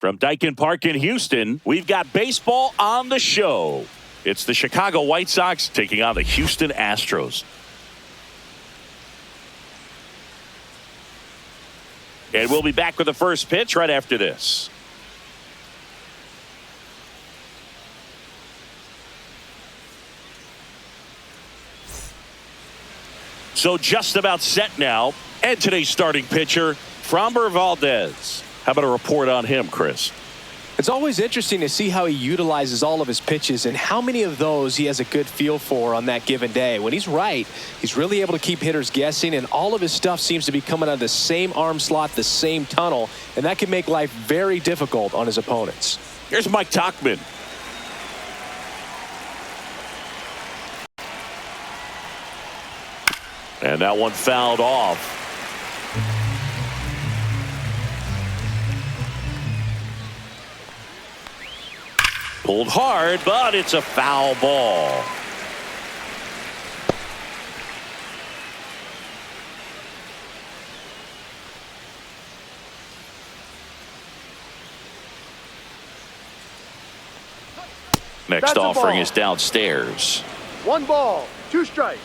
From Daikin Park in Houston, we've got baseball on the show. It's the Chicago White Sox taking on the Houston Astros. And we'll be back with the first pitch right after this. So just about set now. And today's starting pitcher, Framber Valdez. How about a report on him, Chris? It's always interesting to see how he utilizes all of his pitches and how many of those he has a good feel for on that given day. When he's right, he's really able to keep hitters guessing, and all of his stuff seems to be coming out of the same arm slot, the same tunnel, and that can make life very difficult on his opponents. Here's Mike Tauchman. And that one fouled off. Pulled hard, but it's a foul ball. Next offering is downstairs. 1 ball, 2 strikes.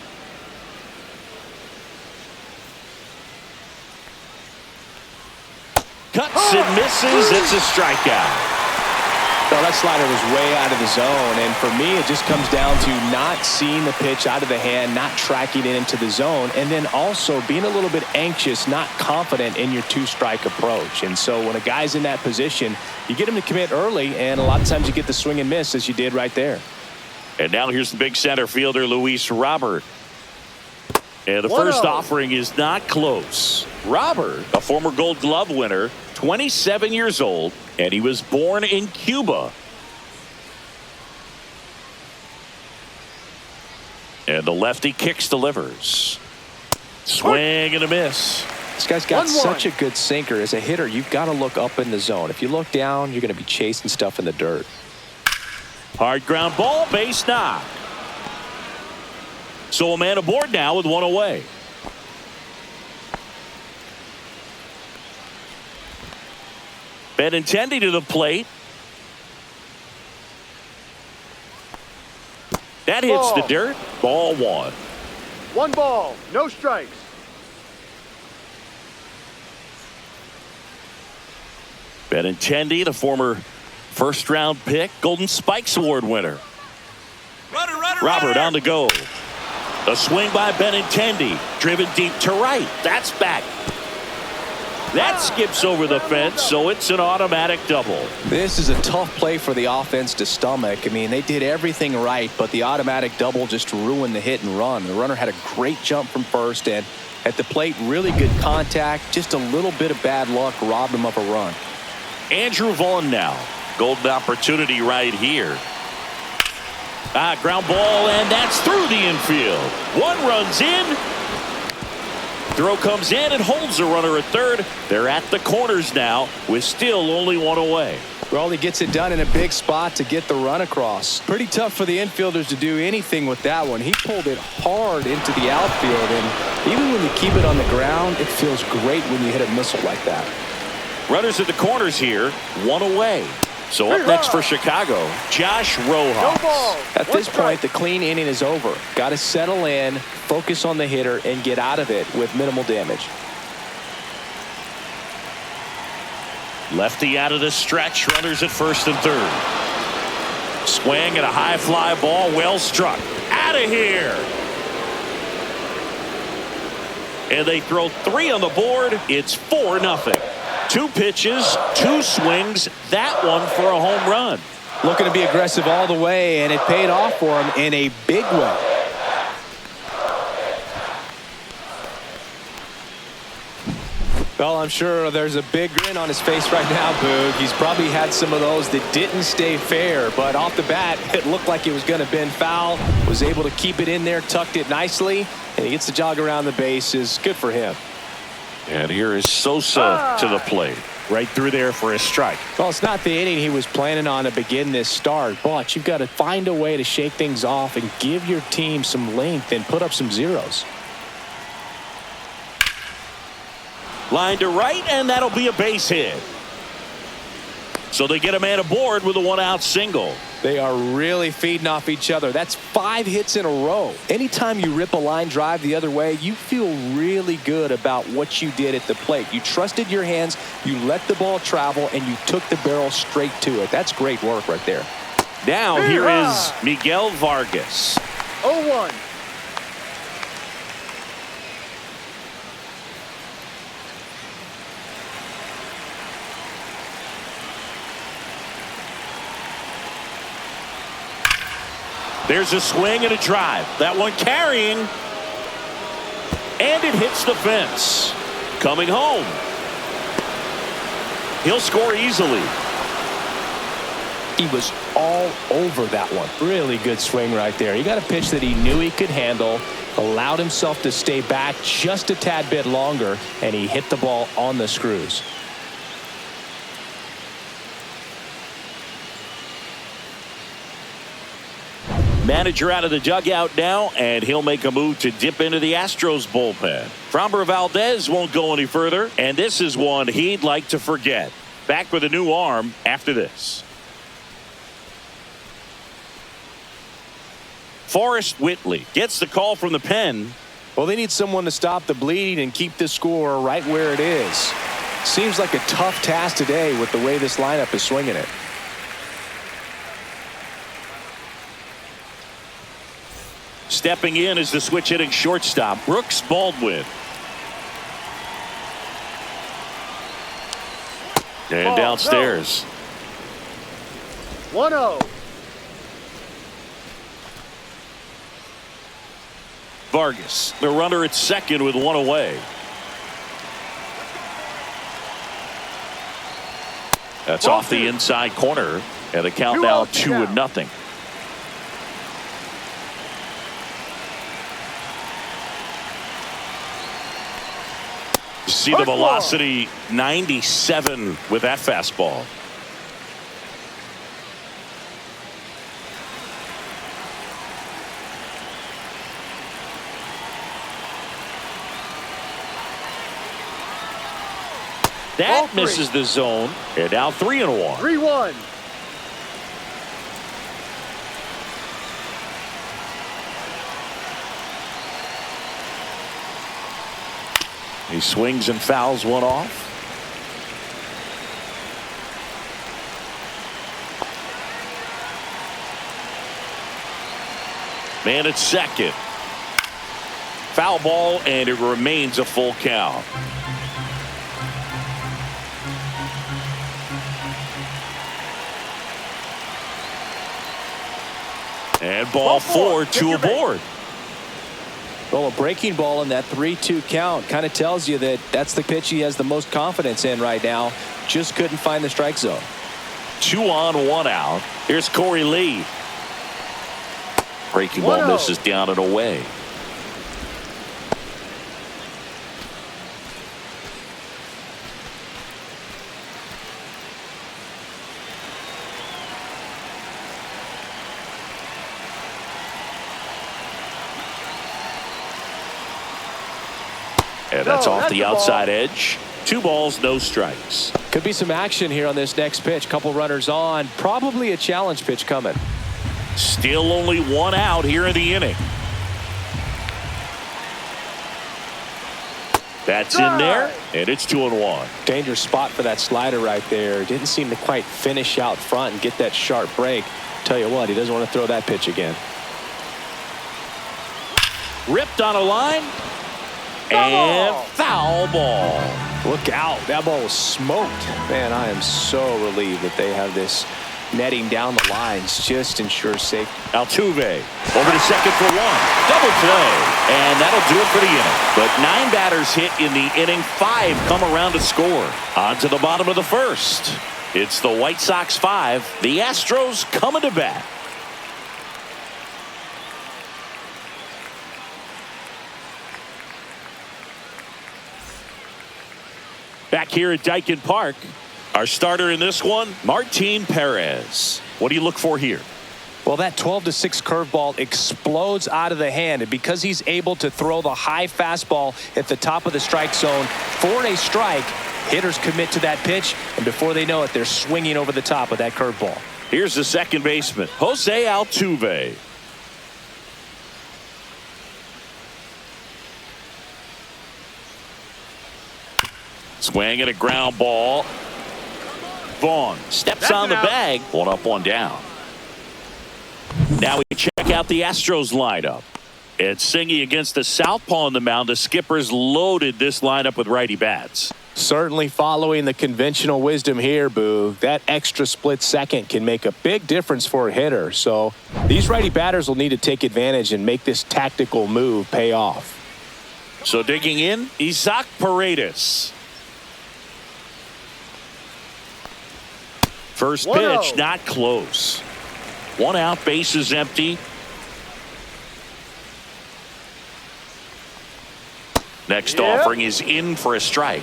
Cuts and misses. It's a strikeout. Well, that slider was way out of the zone, and for me, it just comes down to not seeing the pitch out of the hand, not tracking it into the zone, and then also being a little bit anxious, not confident in your 2-strike approach. And so when a guy's in that position, you get him to commit early, and a lot of times you get the swing and miss, as you did right there. And now here's the big center fielder, Luis Robert. And the first offering is not close. Robert, a former Gold Glove winner, 27 years old, and he was born in Cuba. And the lefty kicks, delivers. Swing and a miss. This guy's got such a good sinker. As a hitter, you've got to look up in the zone. If you look down, you're going to be chasing stuff in the dirt. Hard ground ball, base knock. So a man aboard now with 1 away. Benintendi to the plate. That hits the dirt. Ball 1. 1 ball, no strikes. Benintendi, the former first-round pick, Golden Spikes Award winner. Robert on the go. A swing by Benintendi, driven deep to right. That's back. That skips over the fence, so it's an automatic double. This is a tough play for the offense to stomach. I mean, they did everything right, but the automatic double just ruined the hit and run. The runner had a great jump from first, and at the plate, really good contact. Just a little bit of bad luck robbed him of a run. Andrew Vaughn now. Golden opportunity right here. Ground ball, and that's through the infield. 1 runs in. Throw comes in and holds the runner at third. They're at the corners now with still only 1 away. Well, he gets it done in a big spot to get the run across. Pretty tough for the infielders to do anything with that one. He pulled it hard into the outfield, and even when you keep it on the ground, it feels great when you hit a missile like that. Runners at the corners here, 1 away. So up next for Chicago, Josh Rojas. At this point, the clean inning is over. Got to settle in, focus on the hitter, and get out of it with minimal damage. Lefty out of the stretch, runners at first and third. Swing and a high fly ball, well struck. Out of here. And they throw 3 on the board. It's 4-0. 2 pitches, 2 swings, that one for a home run. Looking to be aggressive all the way, and it paid off for him in a big way. Well, I'm sure there's a big grin on his face right now, Boog. He's probably had some of those that didn't stay fair, but off the bat, it looked like it was going to bend foul. Was able to keep it in there, tucked it nicely, and he gets the jog around the bases. Good for him. And here is Sosa to the plate. Right through there for a strike. Well, it's not the inning he was planning on to begin this start, but you've got to find a way to shake things off and give your team some length and put up some zeros. Line to right, and that'll be a base hit. So they get a man aboard with a 1-out single. They are really feeding off each other. That's 5 hits in a row. Anytime you rip a line drive the other way, you feel really good about what you did at the plate. You trusted your hands, you let the ball travel, and you took the barrel straight to it. That's great work right there. Now here is Miguel Vargas. 0-1. There's a swing and a drive. That one carrying. And it hits the fence. Coming home. He'll score easily. He was all over that one. Really good swing right there. He got a pitch that he knew he could handle, allowed himself to stay back just a tad bit longer, and he hit the ball on the screws. Manager out of the dugout now, and he'll make a move to dip into the Astros bullpen. Framber Valdez won't go any further, and this is one he'd like to forget. Back with a new arm after this. Forrest Whitley gets the call from the pen. Well, they need someone to stop the bleeding and keep the score right where it is. Seems like a tough task today with the way this lineup is swinging it. Stepping in is the switch hitting shortstop, Brooks Baldwin. And downstairs. 1-0. Vargas, the runner at second with one away. That's off the inside corner, and the count now 2-0. See the velocity 97 with that fastball. That misses the zone, and now 3-1. 3-1. He swings and fouls one off. Man at second. Foul ball, and it remains a full count. And ball 4, 2 aboard. Well, a breaking ball in that 3-2 count kind of tells you that that's the pitch he has the most confidence in right now. Just couldn't find the strike zone. 2 on, 1 out. Here's Corey Lee. Breaking ball misses down and away. And that's off the outside edge. 2 balls, no strikes. Could be some action here on this next pitch. Couple runners on. Probably a challenge pitch coming. Still only 1 out here in the inning. That's in there, and it's 2-1. Dangerous spot for that slider right there. Didn't seem to quite finish out front and get that sharp break. Tell you what, he doesn't want to throw that pitch again. Ripped on a line. And foul ball. Look out. That ball was smoked. Man, I am so relieved that they have this netting down the lines. Just ensures safety. Altuve over to second for 1. Double play. And that'll do it for the inning. But 9 batters hit in the inning. 5 come around to score. On to the bottom of the first. It's the White Sox 5. The Astros coming to bat. Back here at Dyken Park, our starter in this one, Martin Perez. What do you look for here? Well, that 12-6 curveball explodes out of the hand, and because he's able to throw the high fastball at the top of the strike zone for a strike, hitters commit to that pitch, and before they know it, they're swinging over the top of that curveball. Here's the second baseman, Jose Altuve. Swing at a ground ball. Vaughn steps on the bag. One up, one down. Now we check out the Astros lineup. It's Singy against the southpaw on the mound. The skipper's loaded this lineup with righty bats. Certainly following the conventional wisdom here, Boo. That extra split second can make a big difference for a hitter. So these righty batters will need to take advantage and make this tactical move pay off. So digging in, Isaac Paredes. First pitch, not close. One out, bases empty. Next offering is in for a strike.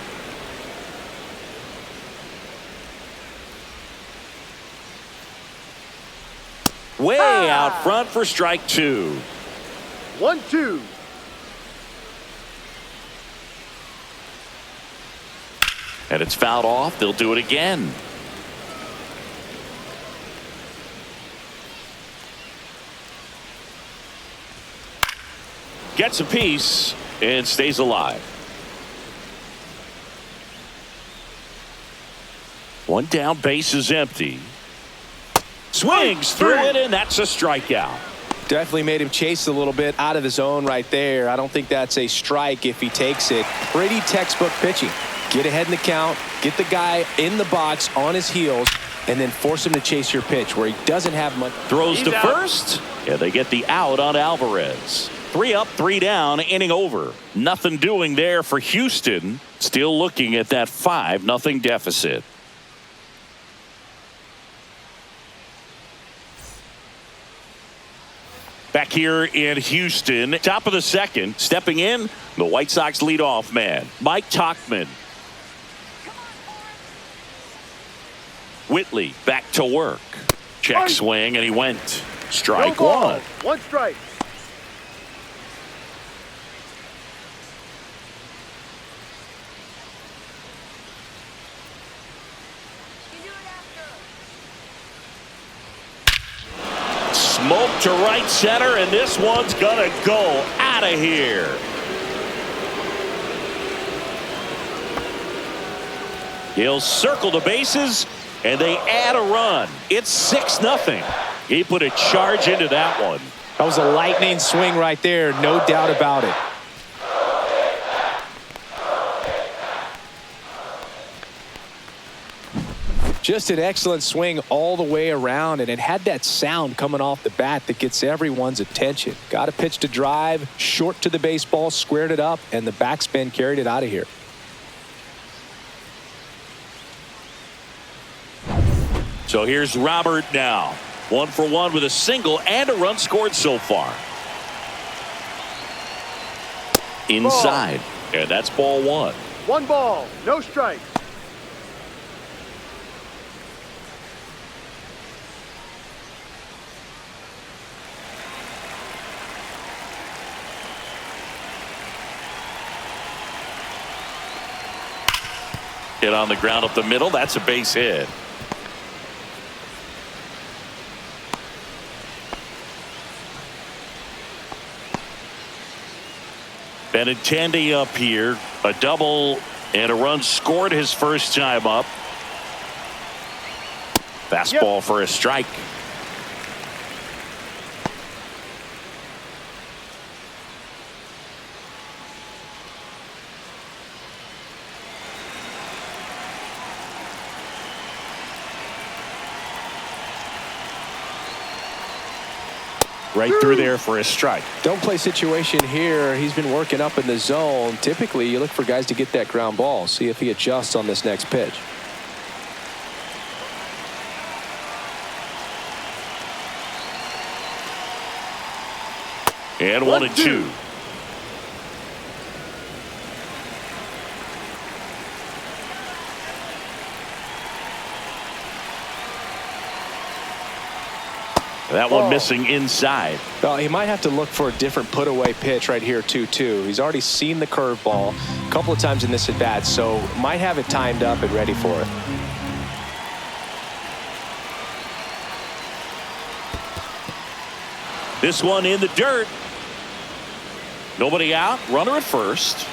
Way out front for strike two. 1-2. And it's fouled off. They'll do it again. Gets a piece and stays alive. One down, base is empty. Swings through it, and that's a strikeout. Definitely made him chase a little bit out of the zone right there. I don't think that's a strike if he takes it. Pretty textbook pitching. Get ahead in the count, get the guy in the box on his heels, and then force him to chase your pitch where he doesn't have much. Throws to first. Yeah, they get the out on Alvarez. 3 up, 3 down, inning over. Nothing doing there for Houston. Still looking at that 5-0 deficit. Back here in Houston, top of the second, stepping in, the White Sox leadoff man, Mike Tauchman. Whitley back to work. Check swing, and he went. Strike one. One strike. Smoke to right center, and this one's gonna go out of here. He'll circle the bases, and they add a run. It's 6-0. He put a charge into that one. That was a lightning swing right there, no doubt about it. Just an excellent swing all the way around, and it had that sound coming off the bat that gets everyone's attention. Got a pitch to drive, short to the baseball, squared it up, and the backspin carried it out of here. So here's Robert now. 1 for 1 with a single and a run scored so far. Inside. And that's ball 1. 1 ball, no strikes. Hit on the ground up the middle. That's a base hit. Benintendi up here. A double and a run scored his first time up. Fastball for a strike. Right through there for a strike. Don't play situation here. He's been working up in the zone. Typically, you look for guys to get that ground ball. See if he adjusts on this next pitch. And 1-2. That one missing inside. Well, he might have to look for a different put-away pitch right here, too. He's already seen the curveball a couple of times in this at-bat, so might have it timed up and ready for it. This one in the dirt. Nobody out. Runner at first.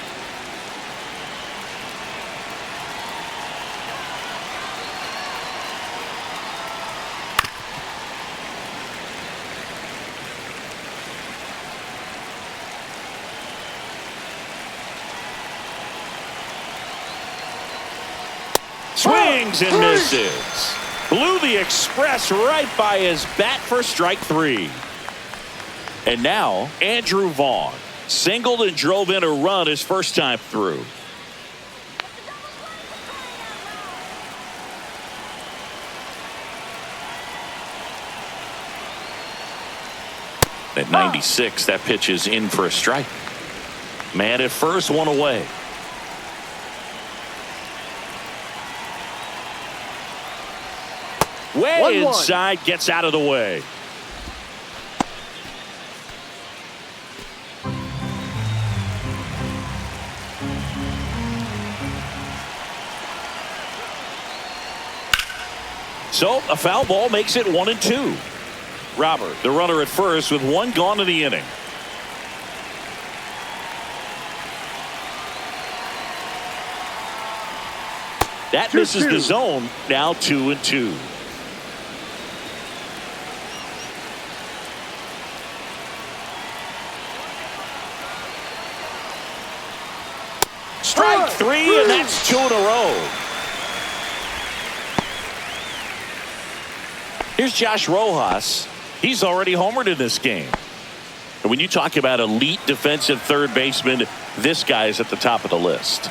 Swings and misses. Blew the express right by his bat for strike 3. And now, Andrew Vaughn singled and drove in a run his first time through. At 96, that pitch is in for a strike. Man at first, one away. Way inside, gets out of the way. So a foul ball makes it 1-2. Robert, the runner at first, with one gone in the inning. That misses the zone. Now 2-2. Strike 3, and that's 2 in a row. Here's Josh Rojas. He's already homered in this game. And when you talk about elite defensive third baseman, this guy is at the top of the list.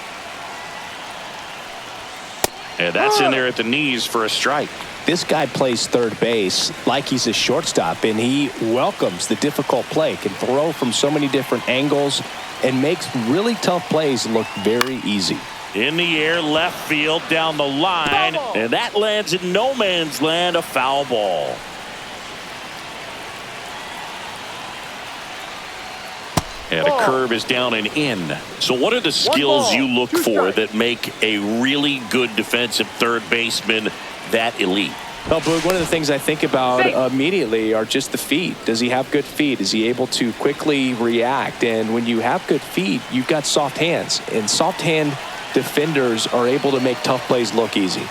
And that's in there at the knees for a strike. This guy plays third base like he's a shortstop, and he welcomes the difficult play, can throw from so many different angles, and makes really tough plays look very easy. In the air, left field, down the line, and that lands in no man's land, a foul ball. And a curve is down and in. So what are the skills you look for that make a really good defensive third baseman that elite? Well, Boog, one of the things I think about immediately are just the feet. Does he have good feet? Is he able to quickly react? And when you have good feet, you've got soft hands. And soft hand defenders are able to make tough plays look easy.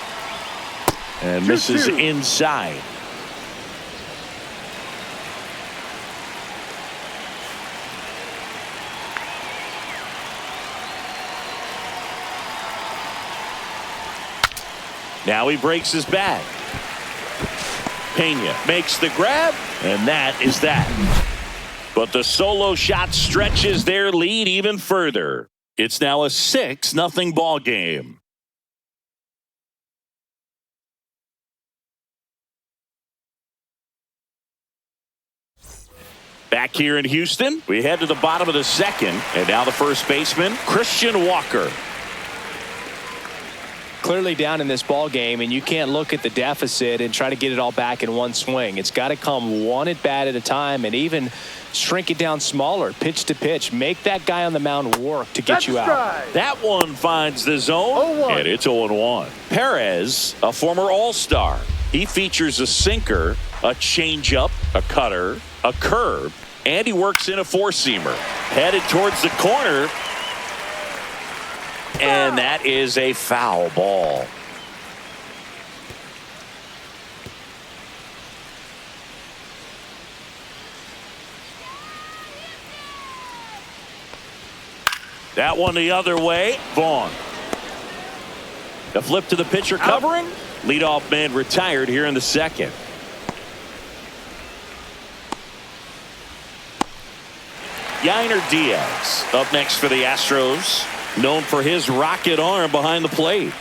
And misses inside. Now he breaks his bat. Pena makes the grab, and that is that. But the solo shot stretches their lead even further. It's now a 6-0 ball game. Back here in Houston, we head to the bottom of the second, and now the first baseman, Christian Walker. Clearly down in this ball game, and you can't look at the deficit and try to get it all back in one swing. It's got to come one at bat at a time, and even shrink it down smaller, pitch to pitch. Make that guy on the mound work to get you out. That one finds the zone, and it's 0-1. Perez, a former All-Star. He features a sinker, a changeup, a cutter, a curve, and he works in a four-seamer. Headed towards the corner. And that is a foul ball. That one the other way. Vaughn. The flip to the pitcher covering. Leadoff man retired here in the second. Yainer Diaz up next for the Astros. Known for his rocket arm behind the plate.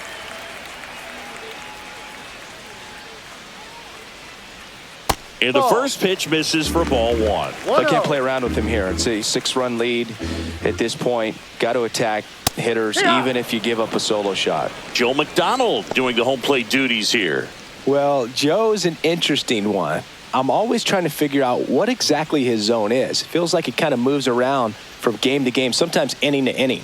And the first pitch misses for ball one. I can't play around with him here. It's a 6-run lead at this point. Got to attack hitters even if you give up a solo shot. Joe McDonald doing the home plate duties here. Well, Joe's an interesting one. I'm always trying to figure out what exactly his zone is. It feels like it kind of moves around from game to game, sometimes inning to inning.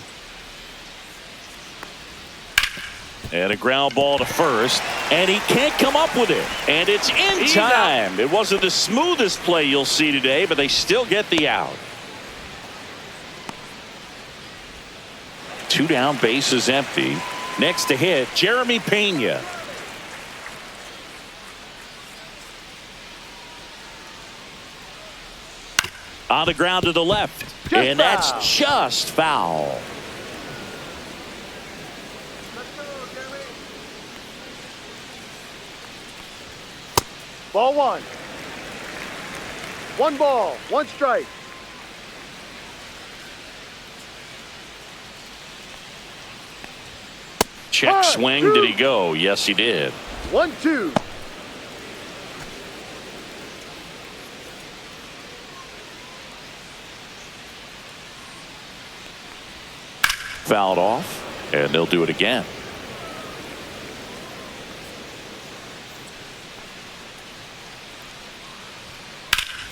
And a ground ball to first, and he can't come up with it. And it's in time. It wasn't the smoothest play you'll see today, but they still get the out. 2 down, bases empty. Next to hit, Jeremy Pena. On the ground to the left, and that's just foul. Ball 1. 1 ball, 1 strike. Check swing. Did he go? Yes, he did. 1-2. Fouled off, and they'll do it again.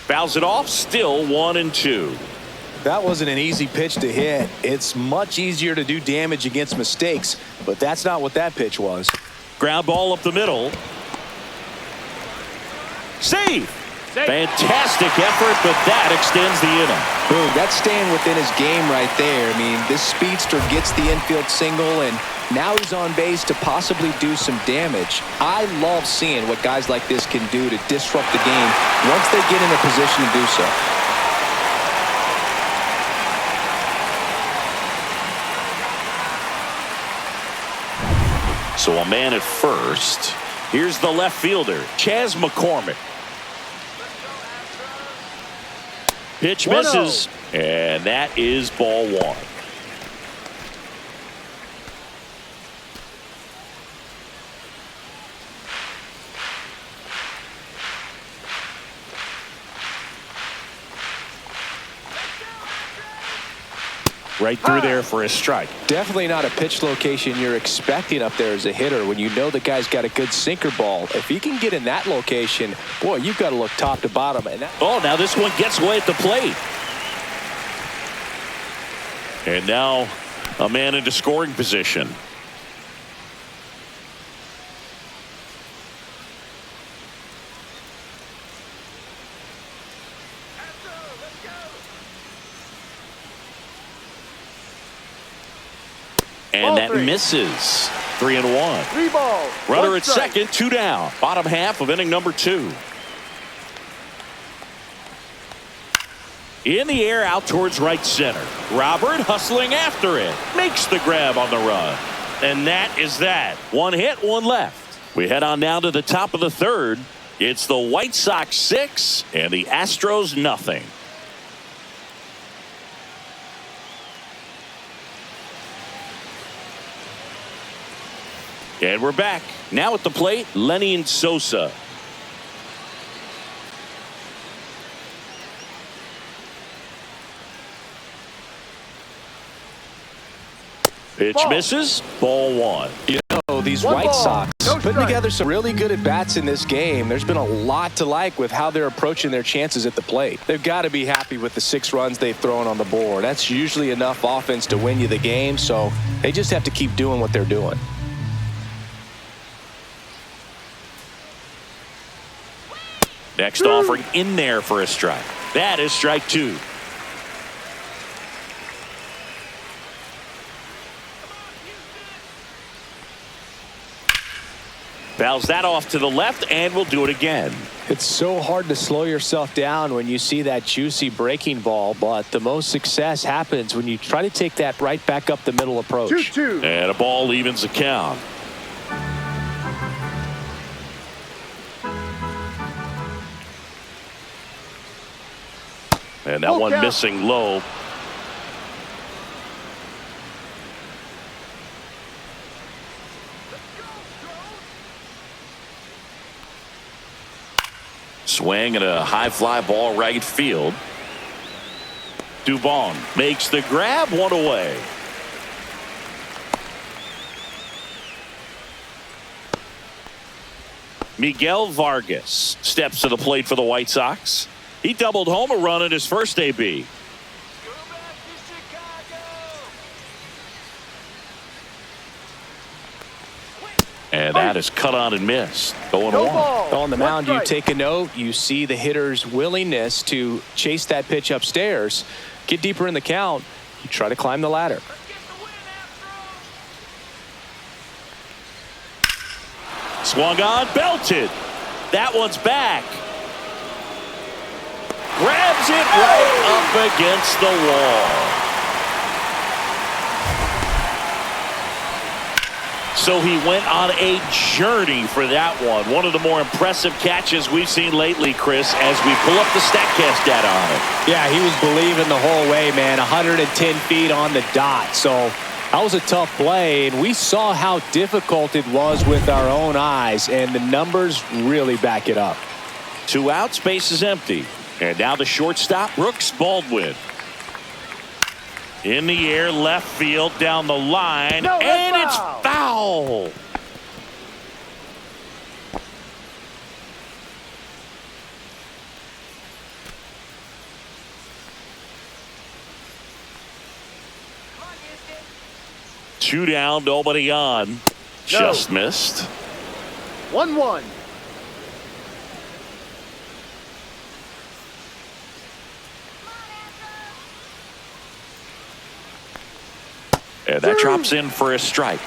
Fouls it off, still 1-2. That wasn't an easy pitch to hit. It's much easier to do damage against mistakes, but that's not what that pitch was. Ground ball up the middle. Save. Fantastic effort, but that extends the inning. Boom, that's staying within his game right there. I mean, this speedster gets the infield single, and now he's on base to possibly do some damage. I love seeing what guys like this can do to disrupt the game once they get in a position to do so. So a man at first. Here's the left fielder, Chas McCormick. Pitch misses, and that is ball 1. Right through there for a strike. Definitely not a pitch location you're expecting up there as a hitter when you know the guy's got a good sinker ball. If he can get in that location, boy, you've got to look top to bottom. And oh, now this one gets away at the plate. And now a man into scoring position. And that misses. 3-1. 3 balls. Runner at second, 2 down. Bottom half of inning number 2. In the air out towards right center. Robert hustling after it. Makes the grab on the run. And that is that. 1 hit, 1 left. We head on now to the top of the 3rd. It's the White Sox 6 and the Astros nothing. And we're back. Now at the plate, Lenny Sosa. Pitch misses. Ball 1. You know, these White Sox putting together some really good at-bats in this game. There's been a lot to like with how they're approaching their chances at the plate. They've got to be happy with the 6 runs they've thrown on the board. That's usually enough offense to win you the game, so they just have to keep doing what they're doing. Next offering in there for a strike. That is strike 2. Fouls that off to the left, and we'll do it again. It's so hard to slow yourself down when you see that juicy breaking ball, but the most success happens when you try to take that right back up the middle approach. 2-2. And a ball evens the count. And that one missing low. Swing and a high fly ball right field. Dubon makes the grab, 1 away. Miguel Vargas steps to the plate for the White Sox. He doubled home a run in his first AB. And that is cut on and missed. 0-1. On the mound, you take a note. You see the hitter's willingness to chase that pitch upstairs, get deeper in the count. You try to climb the ladder. Swung on, belted. That one's back. Grabs it right up against the wall. So he went on a journey for that one. One of the more impressive catches we've seen lately, Chris, as we pull up the StatCast data on it. Yeah, he was believing the whole way, man. 110 feet on the dot. So that was a tough play, and we saw how difficult it was with our own eyes, and the numbers really back it up. 2 outs, base is empty. And now the shortstop, Brooks Baldwin. In the air, left field, down the line, and it's foul. Two down, nobody on. Just missed. 1-1. And that drops in for a strike.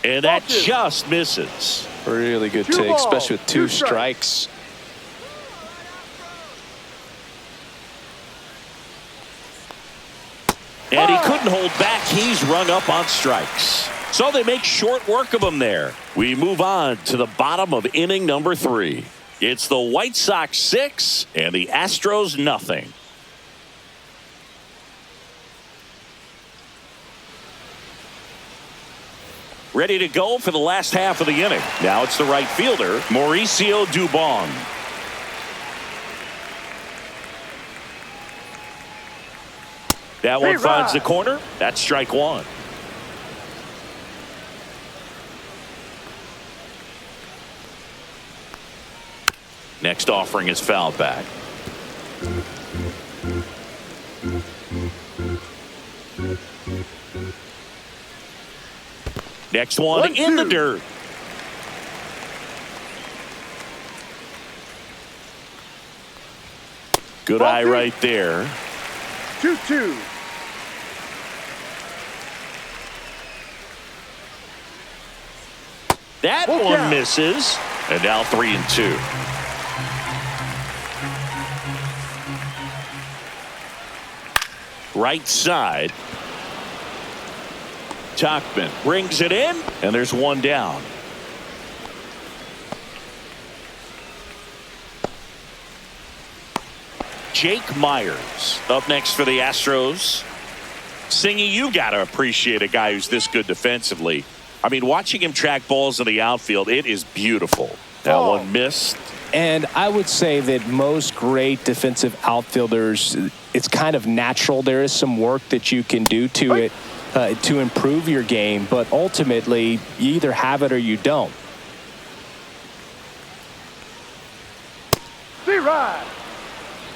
And that just misses. Really good take, especially with 2 strikes. And he couldn't hold back. He's rung up on strikes. So they make short work of him there. We move on to the bottom of inning number 3. It's the White Sox 6 and the Astros nothing. Ready to go for the last half of the inning. Now it's the right fielder, Mauricio Dubon. That one finds the corner. That's strike 1. Next offering is fouled back. Next one in the dirt. Good eye right there. 2-2. That one misses. And now 3-2. Right side. Tachman brings it in, and there's one down. Jake Myers up next for the Astros. Singy, you got to appreciate a guy who's this good defensively. I mean, watching him track balls in the outfield, it is beautiful. That one missed. And I would say that most great defensive outfielders, it's kind of natural. There is some work that you can do to it to improve your game, but ultimately you either have it or you don't.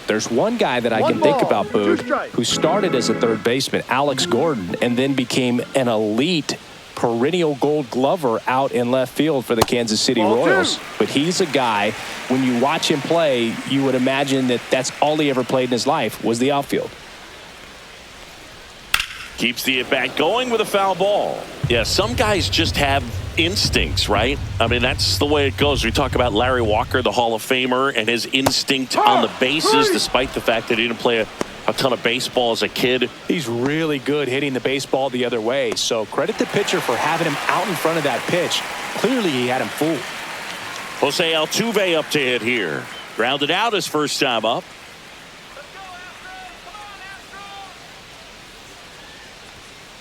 There's one guy that I can think about, Boog, who started as a third baseman, Alex Gordon, and then became an elite perennial Gold Glover out in left field for the Kansas City Royals. But he's a guy, when you watch him play, you would imagine that that's all he ever played in his life was the outfield. Keeps the at-bat going with a foul ball. Yeah, some guys just have instincts, right? I mean, that's the way it goes. We talk about Larry Walker, the Hall of Famer, and his instinct on the bases, despite the fact that he didn't play a ton of baseball as a kid. He's really good hitting the baseball the other way. So credit the pitcher for having him out in front of that pitch. Clearly he had him fooled. Jose Altuve up to hit here. Grounded out his first time up.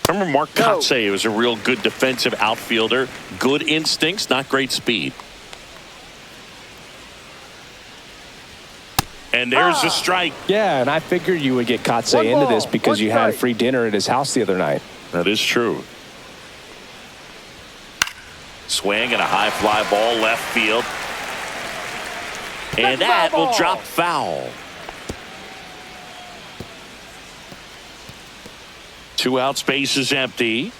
I remember Mark Kotsay was a real good defensive outfielder. Good instincts, not great speed. And there's a strike. Yeah, and I figured you would get Kotze into this because you had free dinner at his house the other night. That is true. Swing and a high fly ball left field. And that will drop foul. 2 outs, base is empty.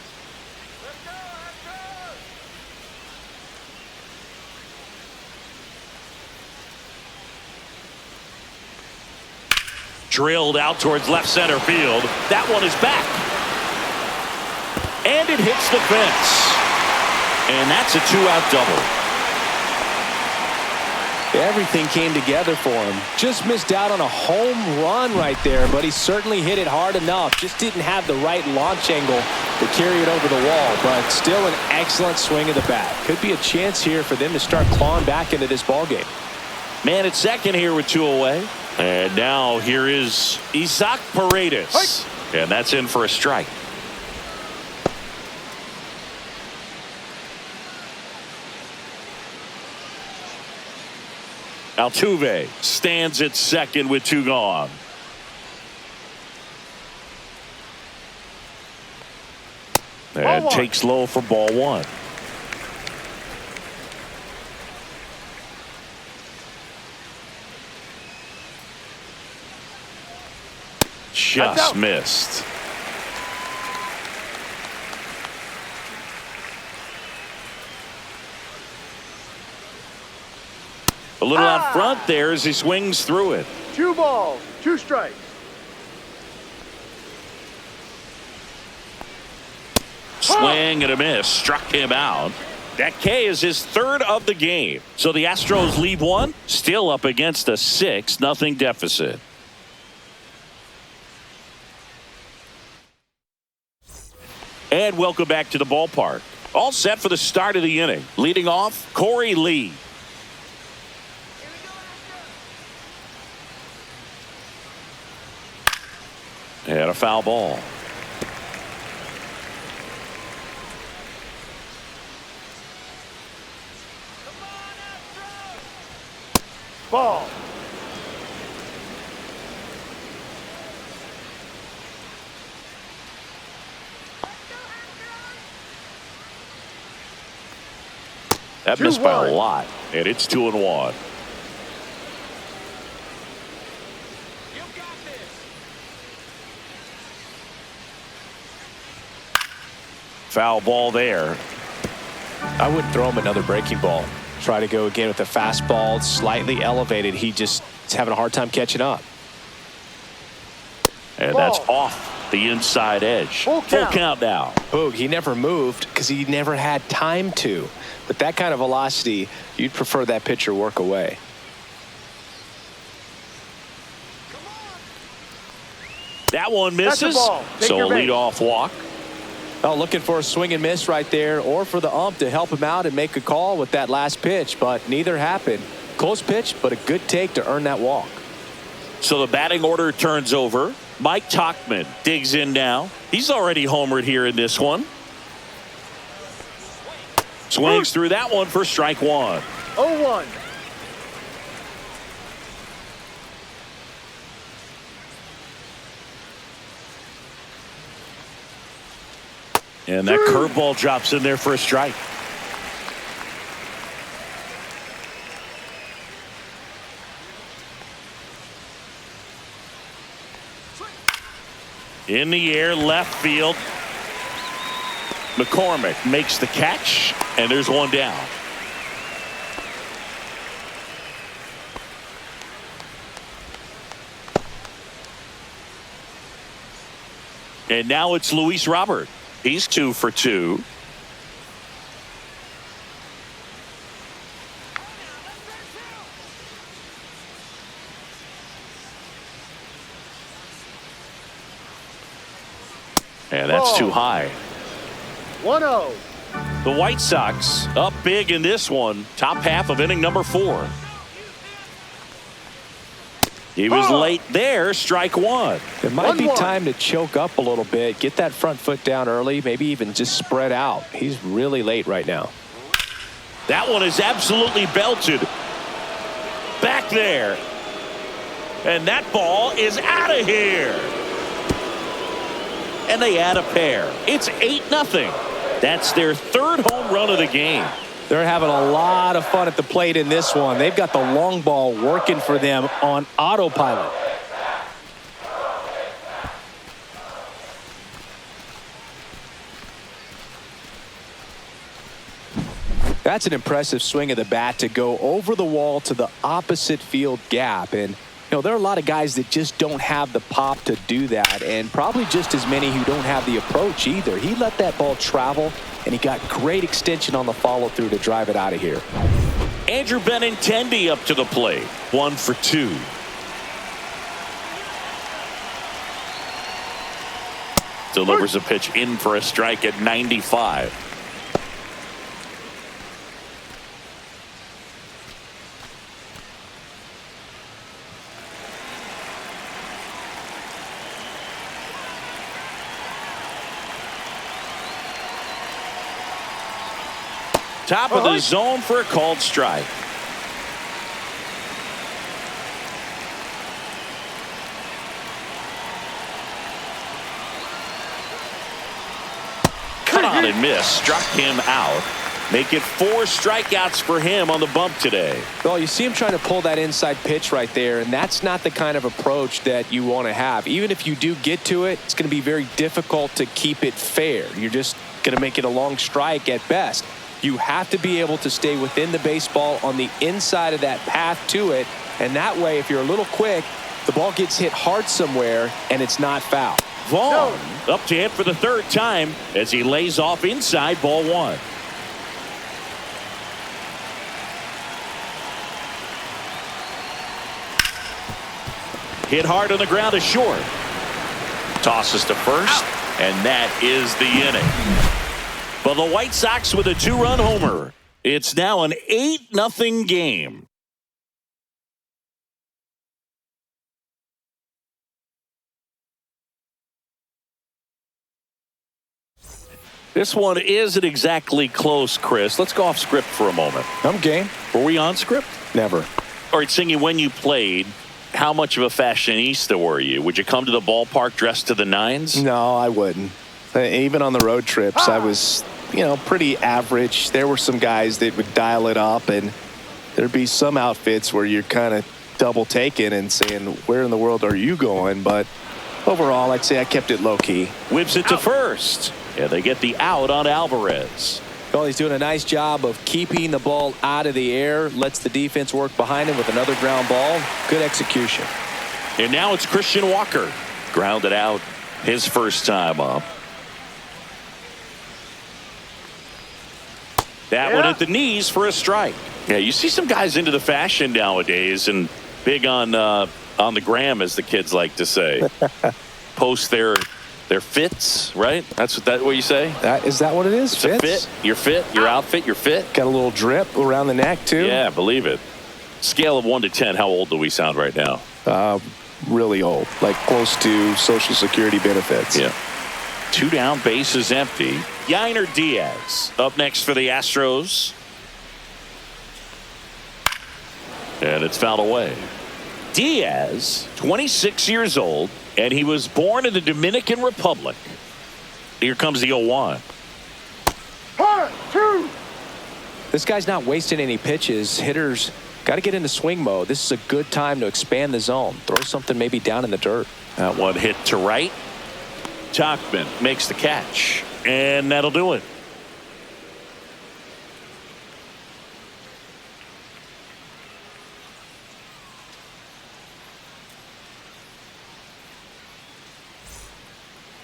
Drilled out towards left center field. That one is back. And it hits the fence. And that's a 2-out double. Everything came together for him. Just missed out on a home run right there, but he certainly hit it hard enough. Just didn't have the right launch angle to carry it over the wall, but still an excellent swing of the bat. Could be a chance here for them to start clawing back into this ballgame. Man at second here with 2 away. And now here is Isaac Paredes. And that's in for a strike. Altuve stands at second with 2 gone. And takes low for ball 1. Just missed. A little out front there as he swings through it. 2 balls, 2 strikes. Swing and a miss. Struck him out. That K is his 3rd of the game. So the Astros lead 1. Still up against a 6-0 deficit. And welcome back to the ballpark. All set for the start of the inning. Leading off, Corey Lee. And a foul ball. Ball. That missed by a lot, and it's 2-1. Foul ball there. I wouldn't throw him another breaking ball. Try to go again with the fastball, slightly elevated. He just is having a hard time catching up. And that's off the inside edge. Full count now. Boog, he never moved because he never had time to. With that kind of velocity, you'd prefer that pitcher work away. That one misses. So a leadoff walk. Well, looking for a swing and miss right there, or for the ump to help him out and make a call with that last pitch, but neither happened. Close pitch, but a good take to earn that walk. So the batting order turns over. Mike Tauchman digs in now. He's already homered here in this one. Swings through that one for strike 1. 0-1. And that curveball drops in there for a strike. In the air, left field. McCormick makes the catch, and there's one down. And now it's Luis Robert. He's 2 for 2. And that's too high. 1-0. The White Sox up big in this one. Top half of inning number 4. He was late there. Strike 1. It might be time to choke up a little bit. Get that front foot down early. Maybe even just spread out. He's really late right now. That one is absolutely belted. Back there. And that ball is out of here. And they add a pair. It's 8-0. That's their third home run of the game. They're having a lot of fun at the plate in this one. They've got the long ball working for them on autopilot. That's an impressive swing of the bat to go over the wall to the opposite field gap. And, there are a lot of guys that just don't have the pop to do that, and probably just as many who don't have the approach either. He let that ball travel, and he got great extension on the follow-through to drive it out of here. Andrew Benintendi up to the plate. 1 for 2. Delivers a pitch in for a strike at 95. Top of the zone for a called strike. Cut on and miss. Struck him out. Make it 4 strikeouts for him on the bump today. Well, you see him trying to pull that inside pitch right there, and that's not the kind of approach that you want to have. Even if you do get to it, it's going to be very difficult to keep it fair. You're just going to make it a long strike at best. You have to be able to stay within the baseball on the inside of that path to it. And that way, if you're a little quick, the ball gets hit hard somewhere and it's not foul. Vaughn up to hit for the third time as he lays off inside ball 1. Hit hard on the ground to short. Tosses to first, and that is the inning. But the White Sox with a 2-run homer. It's now an 8-0 game. This one isn't exactly close, Chris. Let's go off script for a moment. I'm game. Were we on script? Never. All right, Singy, when you played, how much of a fashionista were you? Would you come to the ballpark dressed to the nines? No, I wouldn't. Even on the road trips, I was, pretty average. There were some guys that would dial it up, and there'd be some outfits where you're kind of double taking and saying, where in the world are you going? But overall, I'd say I kept it low key. Whips it to first. Yeah, they get the out on Alvarez. Well, he's doing a nice job of keeping the ball out of the air, lets the defense work behind him with another ground ball. Good execution. And now it's Christian Walker. Grounded out his first time up. That one at the knees for a strike. Yeah, you see some guys into the fashion nowadays and big on the gram, as the kids like to say. Post their fits, right? That's what you say? Is that what it is? It's fits? A fit. Your fit, your outfit, your fit. Got a little drip around the neck, too. Yeah, believe it. Scale of 1 to 10, how old do we sound right now? Really old, like close to Social Security benefits. Yeah. 2 down, bases empty. Yainer Diaz up next for the Astros. And it's fouled away. Diaz, 26 years old, and he was born in the Dominican Republic. Here comes the 0-1. 1, 2. This guy's not wasting any pitches. Hitters got to get into swing mode. This is a good time to expand the zone. Throw something maybe down in the dirt. That one hit to right. Tauchman makes the catch, and that'll do it.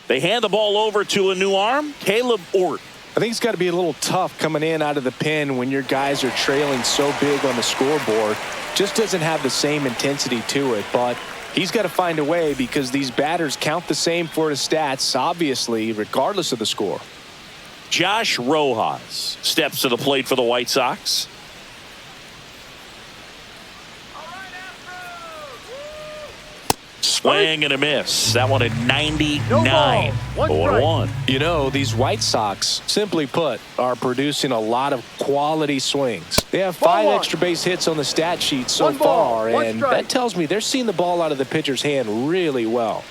They hand the ball over to a new arm, Caleb Ort. I think it's got to be a little tough coming in out of the pen when your guys are trailing so big on the scoreboard. Just doesn't have the same intensity to it, but he's got to find a way because these batters count the same for his stats, obviously, regardless of the score. Josh Rojas steps to the plate for the White Sox. Swing and a miss. That one at 99. No 0-1. You know, these White Sox, simply put, are producing a lot of quality swings. They have 5 extra base hits on the stat sheet so far, and that tells me they're seeing the ball out of the pitcher's hand really well.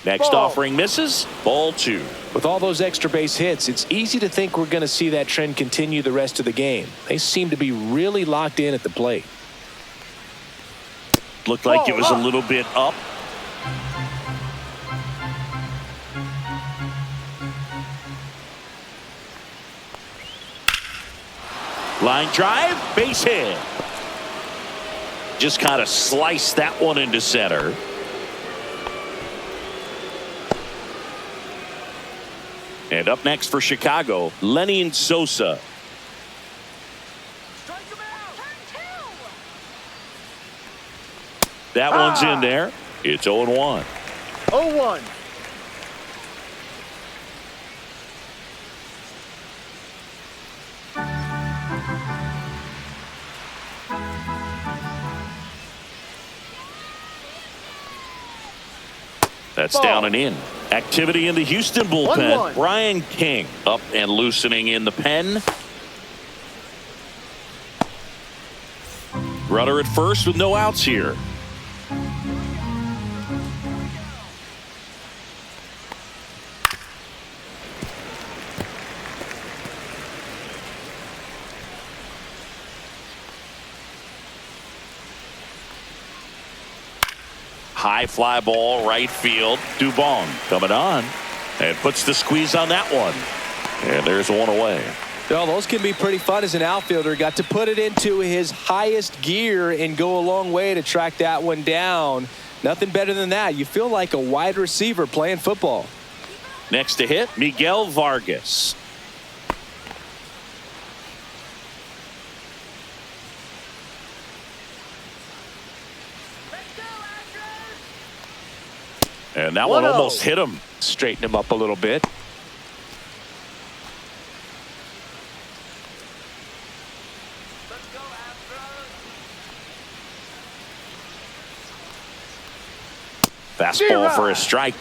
Next offering misses. Ball 2. With all those extra base hits, it's easy to think we're going to see that trend continue the rest of the game. They seem to be really locked in at the plate. Looked like it was a little bit up. Line drive, base hit. Just kind of sliced that one into center. And up next for Chicago, Lenny Sosa. That one's in there. It's 0-1. 0-1. That's down and in. Activity in the Houston bullpen. 1-1. Brian King up and loosening in the pen. Runner at first with no outs here. High fly ball right field. Dubon coming on and puts the squeeze on that one. And there's one away. Well, those can be pretty fun as an outfielder. Got to put it into his highest gear and go a long way to track that one down. Nothing better than that. You feel like a wide receiver playing football. Next to hit, Miguel Vargas. And that one almost hit him. Straighten him up a little bit. Fastball for a strike.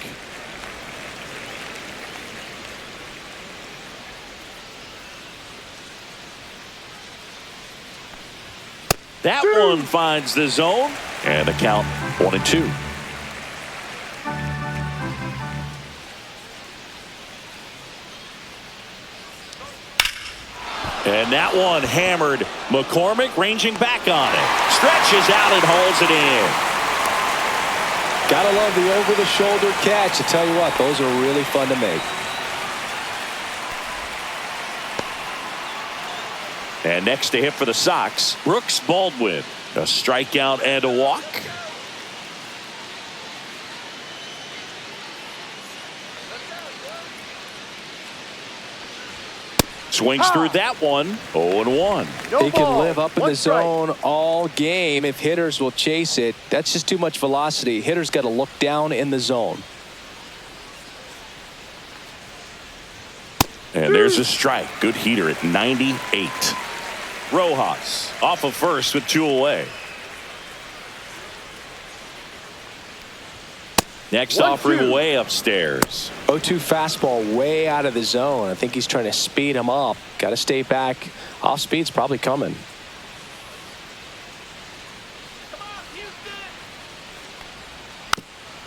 That one finds the zone. And the count 1-2. And that one hammered. McCormick ranging back on it. Stretches out and holds it in. Gotta love the over-the-shoulder catch. I tell you what, those are really fun to make. And next to hit for the Sox, Brooks Baldwin. A strikeout and a walk. Swings through that one. 0-1. He can live up in the zone all game if hitters will chase it. That's just too much velocity. Hitters got to look down in the zone. And there's a strike. Good heater at 98. Rojas off of first with 2 away. Next offering way upstairs. 0-2 fastball way out of the zone. I think he's trying to speed him up. Got to stay back. Off speed's probably coming.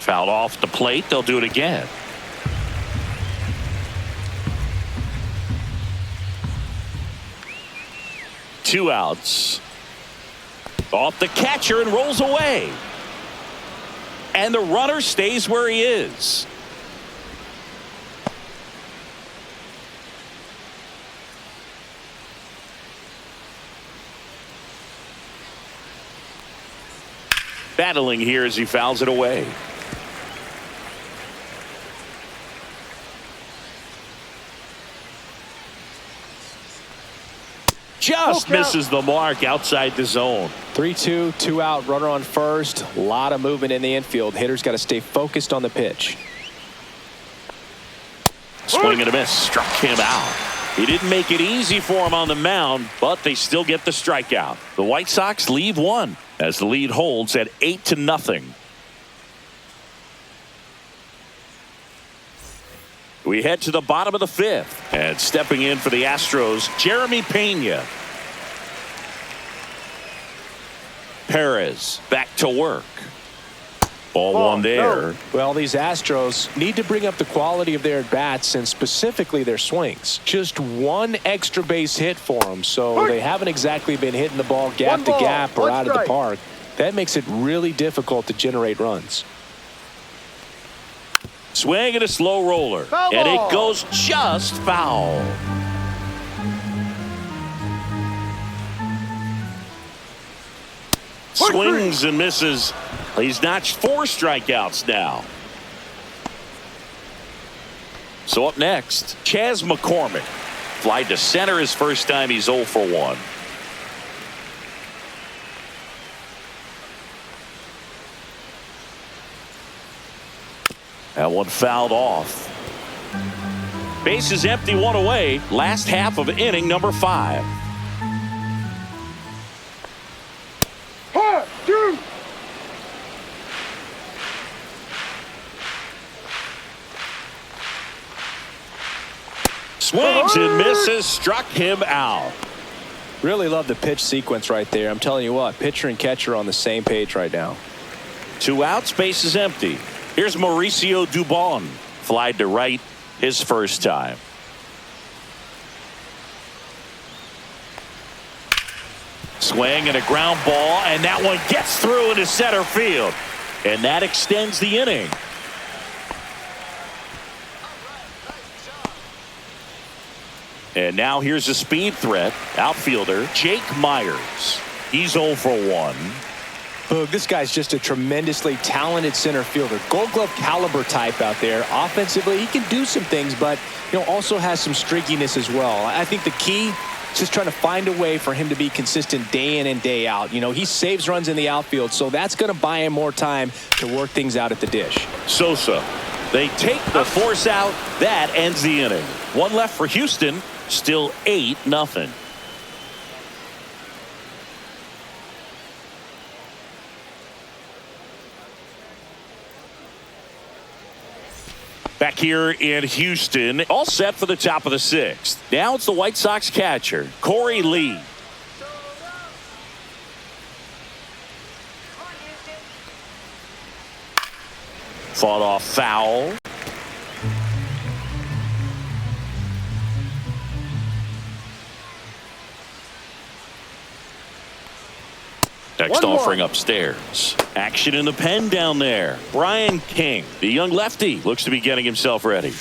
Fouled off the plate. They'll do it again. Two outs. Off the catcher and rolls away. And the runner stays where he is. Battling here as he fouls it away. Just misses the mark outside the zone. 3-2, 2 out, runner on first. A lot of movement in the infield. Hitters got to stay focused on the pitch. Swing and a miss. Struck him out. He didn't make it easy for him on the mound, but they still get the strikeout. The White Sox leave one as the lead holds at 8-0. We head to the bottom of the fifth, and stepping in for the Astros, Jeremy Pena. Perez back to work. Ball one there. Well, these Astros need to bring up the quality of their at-bats and specifically their swings. Just one extra base hit for them, so they haven't exactly been hitting the ball gap to gap or out of the park. That makes it really difficult to generate runs. Swing and a slow roller, and it goes just foul. Swings and misses. He's notched 4 strikeouts now. So up next, Chas McCormick. Fly to center his first time. He's 0 for 1. That one fouled off. Base is empty, 1 away. Last half of inning number 5. 1, 2. Swings and misses, struck him out. Really love the pitch sequence right there. I'm telling you what, pitcher and catcher on the same page right now. 2 outs, base is empty. Here's Mauricio Dubon. Flied to right his first time. Swing and a ground ball, and that one gets through into center field. And that extends the inning. And now here's a speed threat. Outfielder Jake Myers. He's 0 for 1. Boog, this guy's just a tremendously talented center fielder. Gold Glove caliber type out there. Offensively, he can do some things, but also has some streakiness as well. I think the key is just trying to find a way for him to be consistent day in and day out. He saves runs in the outfield, so that's going to buy him more time to work things out at the dish. Sosa. They take the force out. That ends the inning. 1 left for Houston. Still 8-0. Back here in Houston, all set for the top of the 6th. Now it's the White Sox catcher, Corey Lee. Fought off foul. Next offering upstairs. Action in the pen down there. Brian King, the young lefty, looks to be getting himself ready.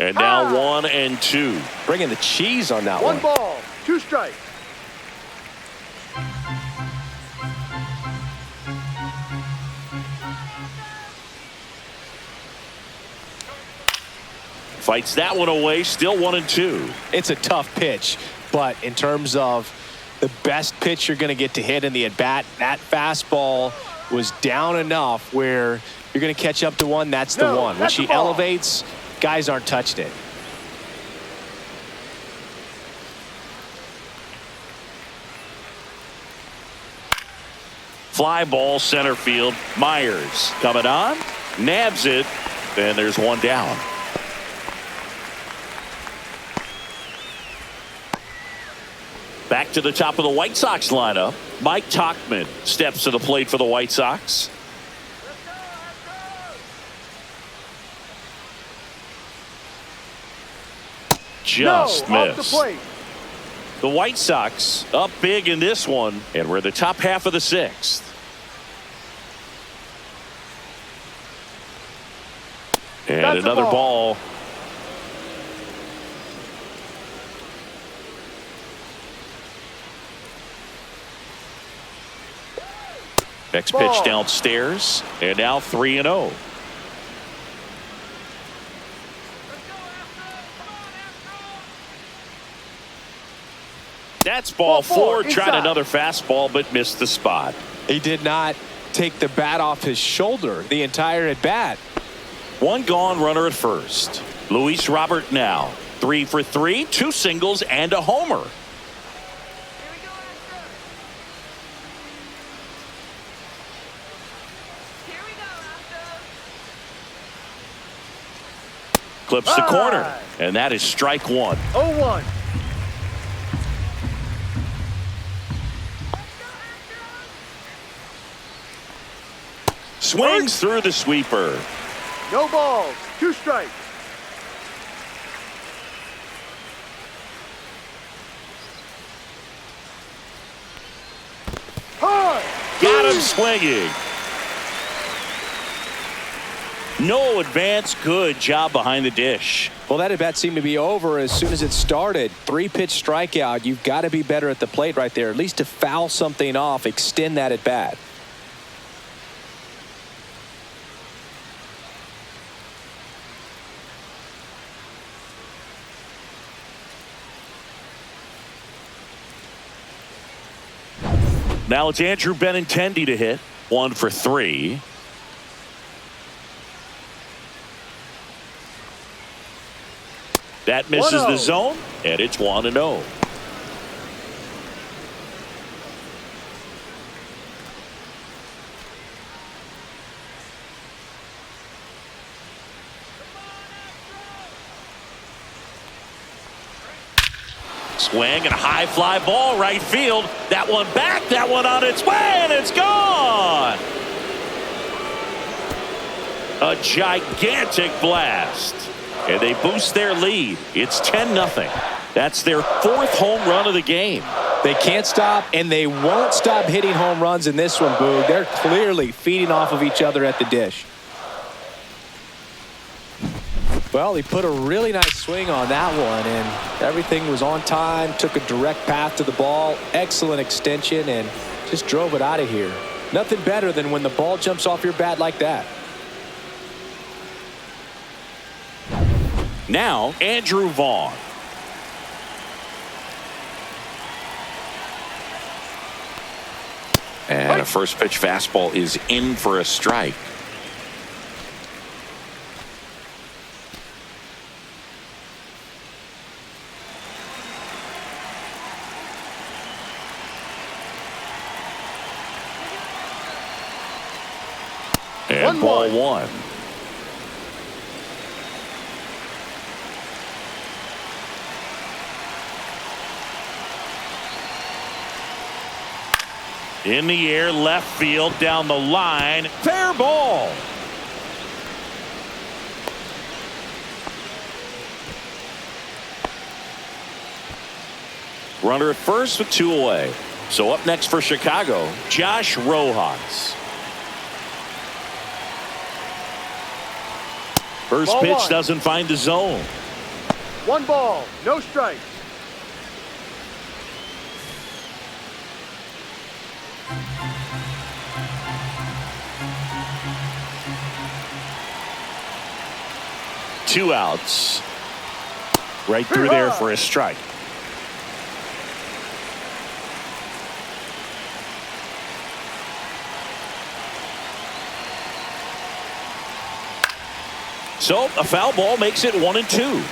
And now 1 and 2. Bringing the cheese on that 1 ball, 2 strikes. Fights that one away, still 1 and 2. It's a tough pitch, but in terms of the best pitch you're going to get to hit in the at-bat, that fastball was down enough where you're going to catch up to one. That's the one. When she elevates, guys aren't touching it. Fly ball center field. Myers coming on, nabs it, and there's 1 down. Back to the top of the White Sox lineup. Mike Tauchman steps to the plate for the White Sox. Just missed. The White Sox up big in this one, and we're the top half of the 6th. And another ball. Next pitch downstairs, and now 3-0. That's ball four. Tried inside. another fastball, but missed the spot. He did not take the bat off his shoulder the entire at bat. One gone, runner at first. Luis Robert now 3 for 3, 2 singles and a homer. Clips the corner, and that is strike one. 0-1. Swings through the sweeper. No balls. 2 strikes. Hard. Got him swinging. No advance. Good job behind the dish. Well, that at bat seemed to be over as soon as it started. 3-pitch strikeout. You've got to be better at the plate right there, at least to foul something off, extend that at bat. Now it's Andrew Benintendi to hit. 1 for 3. That misses the zone, and it's 1-0. Swing and a high fly ball right field. That one back, that one on its way, and it's gone. A gigantic blast. And they boost their lead. It's 10-0. That's their 4th home run of the game. They can't stop, and they won't stop hitting home runs in this one, Boog. They're clearly feeding off of each other at the dish. Well, he put a really nice swing on that one, and everything was on time, took a direct path to the ball, excellent extension, and just drove it out of here. Nothing better than when the ball jumps off your bat like that. Now, Andrew Vaughn. And a first pitch fastball is in for a strike. And ball 1. In the air, left field, down the line. Fair ball. Runner at first with 2 away. So up next for Chicago, Josh Rojas. First Ball pitch 1. doesn't find the zone. 1 ball. No strikes. Two outs. Right through there for a strike. So a foul ball makes it 1-2.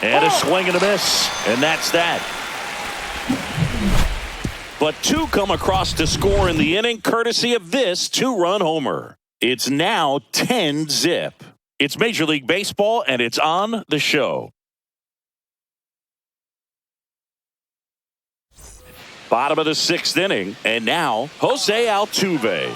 And a swing and a miss, and that's that. But 2 come across to score in the inning, courtesy of this 2-run homer. It's now 10-0. It's Major League Baseball, and it's on the show. Bottom of the 6th inning, and now Jose Altuve.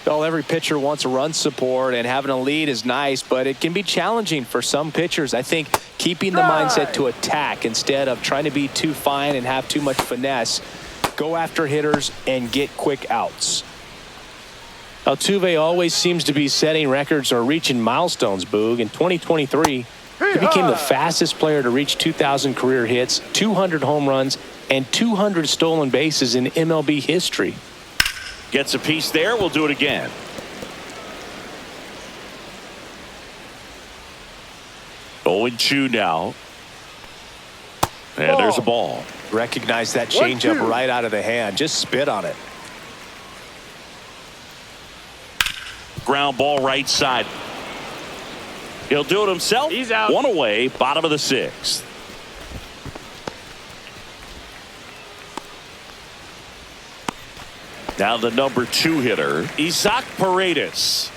Well, every pitcher wants a run support, and having a lead is nice, but it can be challenging for some pitchers. I think keeping the mindset to attack instead of trying to be too fine and have too much finesse. Go after hitters and get quick outs. Altuve always seems to be setting records or reaching milestones, Boog. In 2023, he became the fastest player to reach 2,000 career hits, 200 home runs, and 200 stolen bases in MLB history. Gets a piece there. We'll do it again. 0-2 now. And there's a ball. Recognize that changeup right out of the hand. Just spit on it. Ground ball right side. He'll do it himself. He's out. One away, bottom of the sixth. Now the number 2 hitter, Isaac Paredes.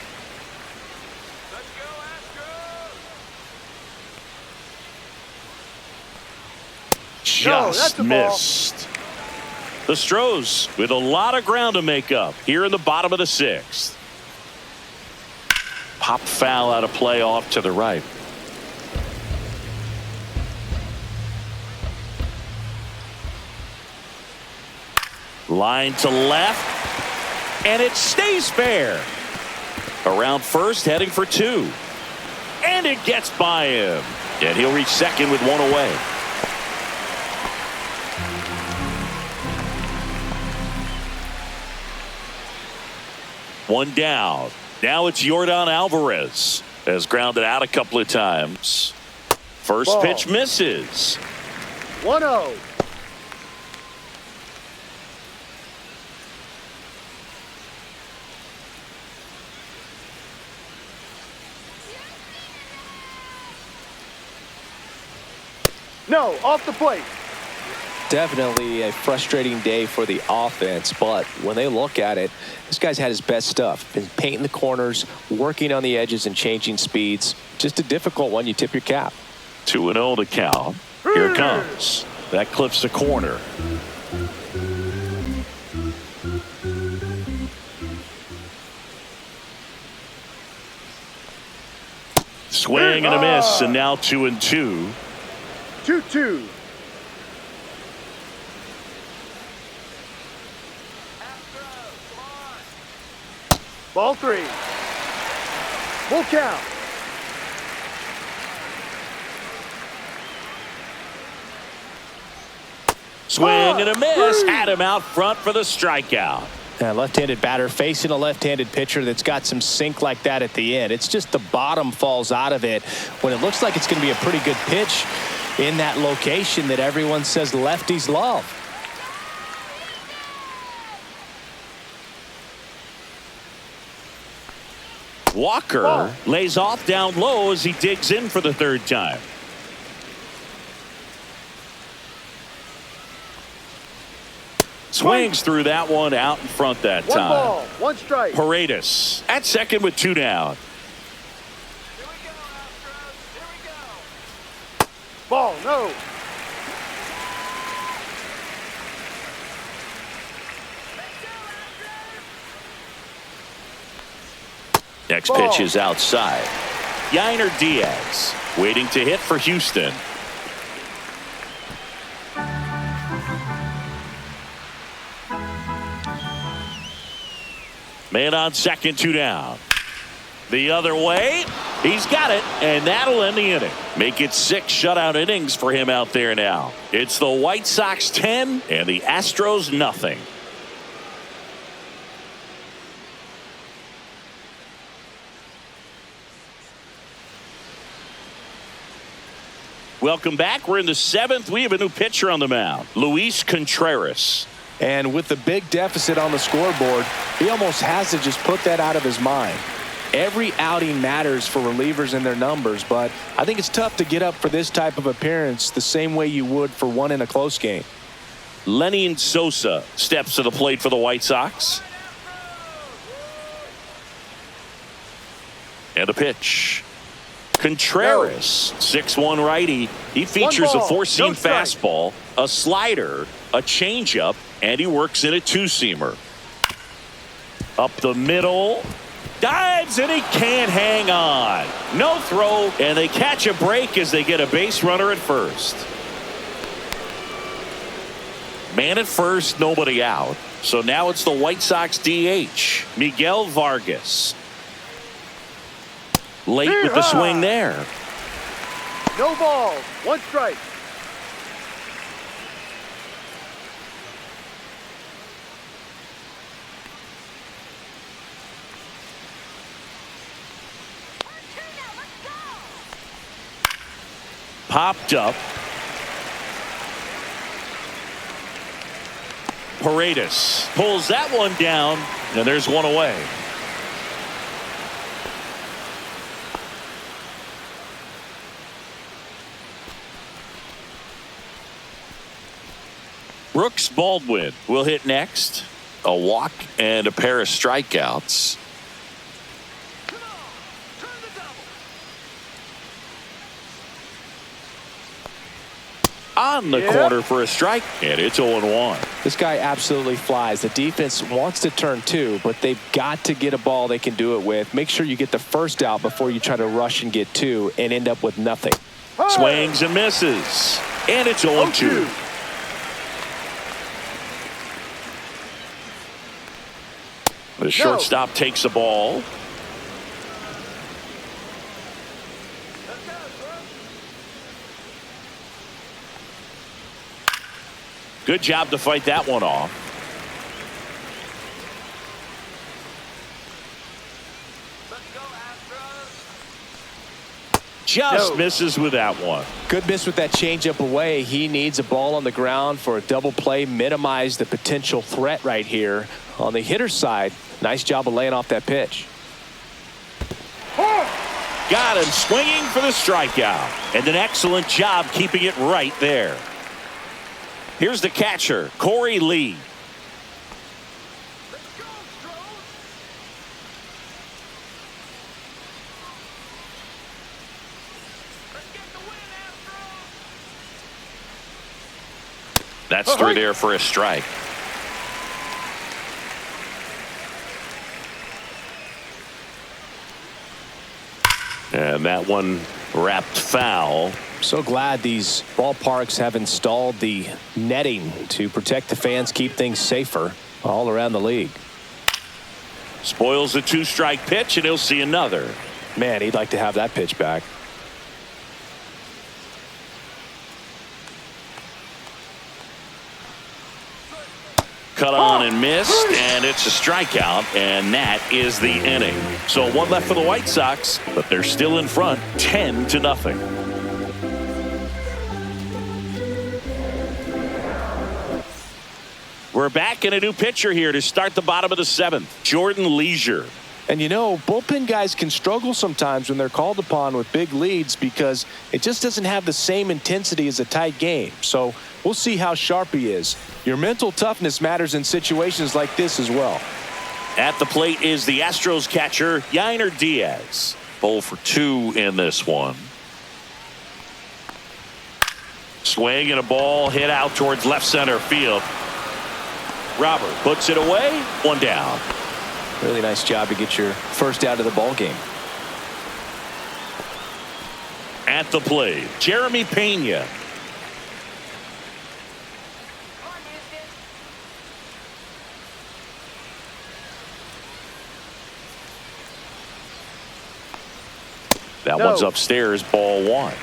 Just missed. The Astros with a lot of ground to make up here in the bottom of the sixth. Pop foul out of play off to the right. Line to left, and it stays fair. Around first, heading for 2. And it gets by him. And he'll reach second with 1 away. One down. Now it's Yordan Alvarez. Has grounded out a couple of times. First pitch misses. 1-0. No, off the plate. Definitely a frustrating day for the offense, but when they look at it, this guy's had his best stuff. Been painting the corners, working on the edges and changing speeds. Just a difficult one. You tip your cap. 2-0 to count. Here it comes. That clips the corner. Swing and a miss, and now 2-2. 2-2. Ball 3. Full count. Swing and a miss. Had him out front for the strikeout. A left-handed batter facing a left-handed pitcher that's got some sink like that at the end. It's just the bottom falls out of it when it looks like it's going to be a pretty good pitch in that location that everyone says lefties love. Walker lays off down low as he digs in for the 3rd time. Swings through that one out in front that time. 1 ball, 1 strike. Paredes at second with 2 down. Here we go, Astros. Here we go. Ball, no. Next pitch is outside. Yainer Diaz waiting to hit for Houston. Man on second, 2 down. The other way. He's got it, and that'll end the inning. Make it 6 shutout innings for him out there now. It's the White Sox 10 and the Astros nothing. Welcome back. We're in the 7th. We have a new pitcher on the mound, Luis Contreras. And with the big deficit on the scoreboard, he almost has to just put that out of his mind. Every outing matters for relievers and their numbers, but I think it's tough to get up for this type of appearance the same way you would for one in a close game. Lenyn Sosa steps to the plate for the White Sox. And a pitch. Contreras, 6'1" righty. He features a 4-seam fastball, a slider, a changeup, and he works in a 2-seamer. Up the middle. Dives, and he can't hang on. No throw, and they catch a break as they get a base runner at first. Man at first, nobody out. So now it's the White Sox DH, Miguel Vargas. Late with the swing there. No balls, 1 strike. popped up. Paredes pulls that one down, and there's one away. Brooks Baldwin will hit next. A walk and a pair of strikeouts. Come on, turn the double. On the corner for a strike, and it's 0-1. This guy absolutely flies. The defense wants to turn two, but they've got to get a ball they can do it with. Make sure you get the first out before you try to rush and get two and end up with nothing. Swings and misses, and it's 0-2. The shortstop takes the ball. Good job to fight that one off. Let's go, Astros. Just misses with that one. Good miss with that changeup away. He needs a ball on the ground for a double play. Minimize the potential threat right here. On the hitter's side, nice job of laying off that pitch. Got him swinging for the strikeout. And an excellent job keeping it right there. Here's the catcher, Corey Lee. Let's go, Astros. Let's get the win, Astros. That's through there for a strike. And that one wrapped foul. So glad these ballparks have installed the netting to protect the fans, keep things safer all around the league. Spoils the 2-strike pitch, and he'll see another. Man, he'd like to have that pitch back. Cut on and missed, and it's a strikeout, and that is the inning. So one left for the White Sox, but they're still in front, 10-0. We're back in a new pitcher here to start the bottom of the 7th, Jordan Leisure. And you know, bullpen guys can struggle sometimes when they're called upon with big leads because it just doesn't have the same intensity as a tight game. So we'll see how sharp he is. Your mental toughness matters in situations like this as well. At the plate is the Astros catcher, Yainer Diaz. 0 for 2 in this one. Swing and a ball hit out towards left center field. Robert puts it away, 1 down. Really nice job to get your first out of the ball game. At the plate, Jeremy Pena. That one's upstairs, ball 1.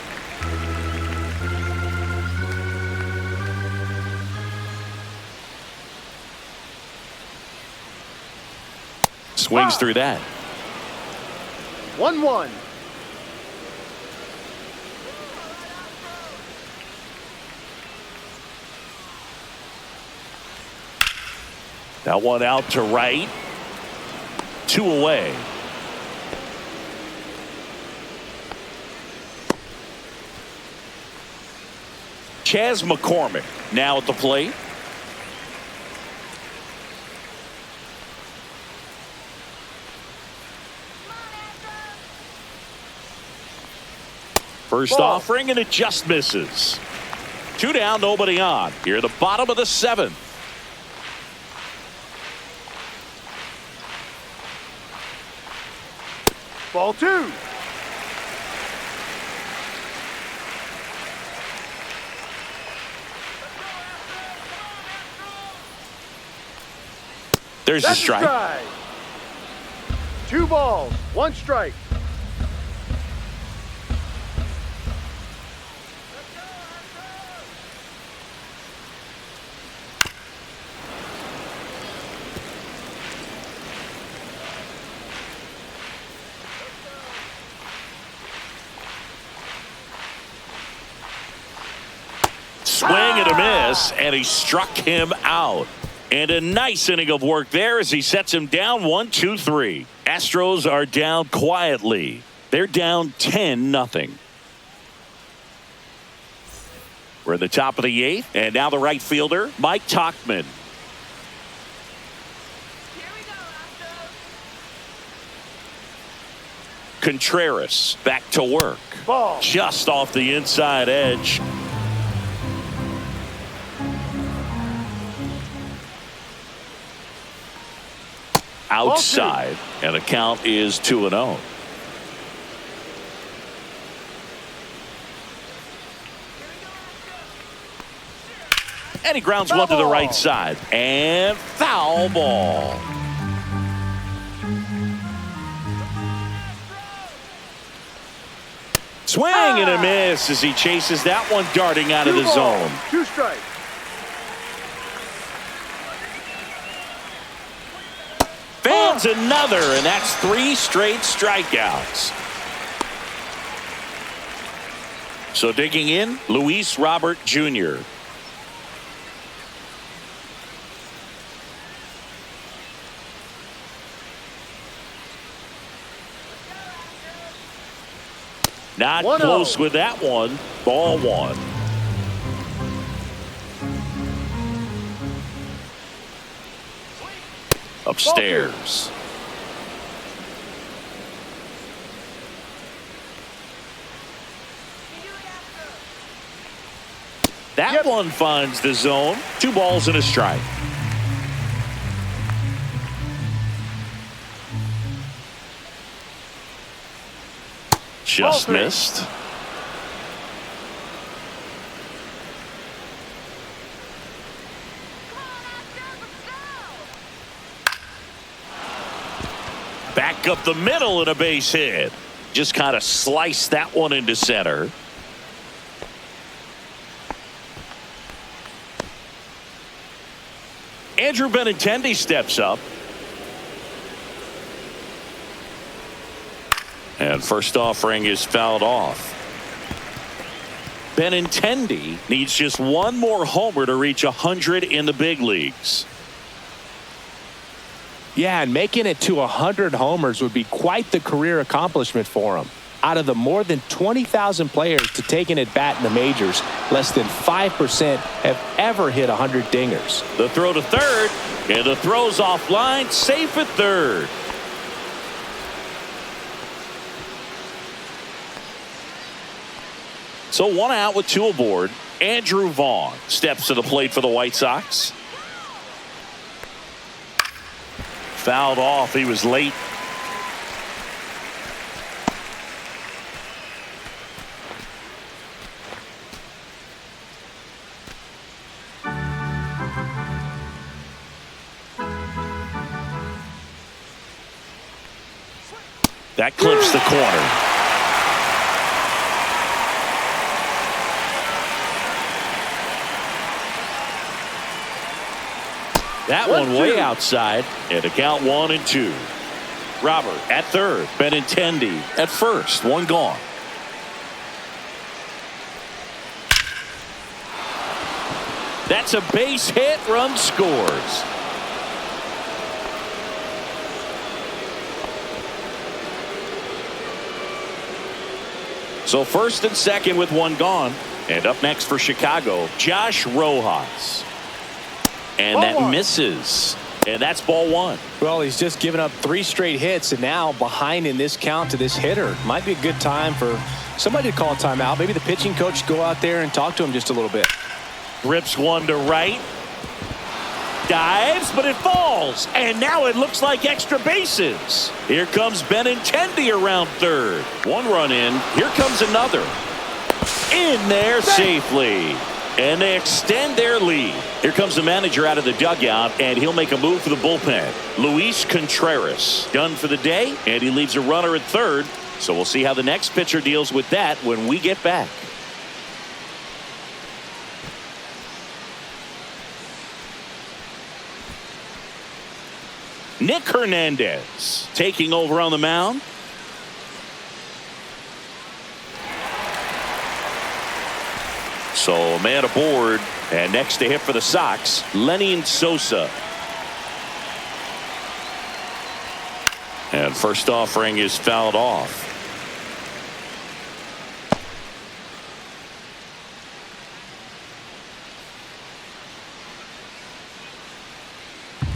Swings through that. 1-1. That one out to right. 2 away. Chas McCormick now at the plate. First offering, and it just misses. 2 down, nobody on. Here at the bottom of the 7th. Ball 2. There's a strike. 2 balls, 1 strike. swing and a miss, and he struck him out. And a nice inning of work there as he sets him down 1-2-3. Astros are down quietly. They're down 10-0. We're at the top of the 8th, and now the right fielder, Mike Tauchman. Contreras back to work. Ball. Just off the inside edge. Outside, and the count is 2-0. And he grounds one to the right side. And foul ball. Swing and a miss as he chases that one darting out of the zone. 2 strikes. Fans another, and that's 3 straight strikeouts. So digging in, Luis Robert Jr. Not 1-0. close with that one. Ball 1. Upstairs. That one finds the zone. 2 balls and a strike. Just missed. Back up the middle and a base hit. Just kind of sliced that one into center. Andrew Benintendi steps up. And first offering is fouled off. Benintendi needs just one more homer to reach 100 in the big leagues. Yeah, and making it to 100 homers would be quite the career accomplishment for him. Out of the more than 20,000 players to take an at-bat in the majors, less than 5% have ever hit 100 dingers. The throw to third, and the throw's offline, safe at third. So 1 out with 2 aboard. Andrew Vaughn steps to the plate for the White Sox. Fouled off. He was late. That clips the corner. That one way outside, and a count 1-2. Robert at third, Benintendi at first, 1 gone. That's a base hit, run scores. So first and second with 1 gone. And up next for Chicago, Josh Rojas. And that misses. And that's ball 1. Well, he's just given up 3 straight hits, and now behind in this count to this hitter. Might be a good time for somebody to call a timeout. Maybe the pitching coach go out there and talk to him just a little bit. Rips one to right. Dives, but it falls. And now it looks like extra bases. Here comes Benintendi around third. 1 run in. Here comes another. In there safely. And they extend their lead. Here comes the manager out of the dugout, and he'll make a move for the bullpen. Luis Contreras done for the day, and he leaves a runner at third. So we'll see how the next pitcher deals with that when we get back. Nick Hernandez taking over on the mound. So a man aboard, and next to hit for the Sox, Lenny Sosa. And first offering is fouled off.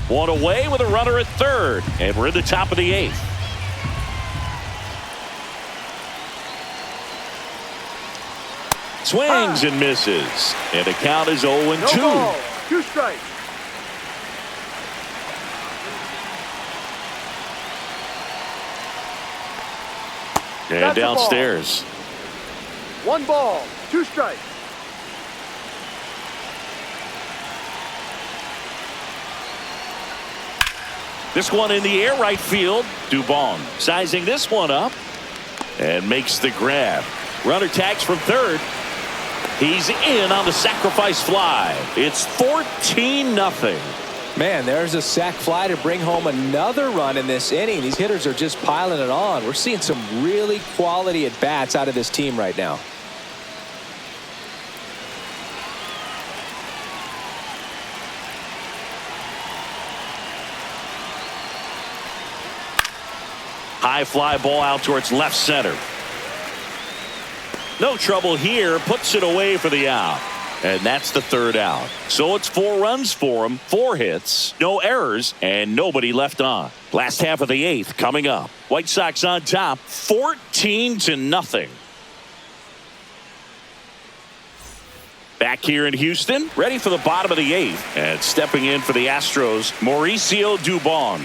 One away with a runner at third, and we're in the top of the eighth. Swings and misses, and the count is 0-2. No ball, 2 strikes. And That's a ball. downstairs. 1 ball, 2 strikes. This one in the air right field. Dubon sizing this one up and makes the grab. Runner tags from third. He's in on the sacrifice fly. It's 14-0. Man, there's a sac fly to bring home another run in this inning. These hitters are just piling it on. We're seeing some really quality at-bats out of this team right now. High fly ball out towards left center. No trouble here. Puts it away for the out. And that's the third out. So it's 4 runs for him, 4 hits, no errors, and nobody left on. Last half of the eighth coming up. White Sox on top, 14-0. Back here in Houston, ready for the bottom of the eighth. And stepping in for the Astros, Mauricio Dubon.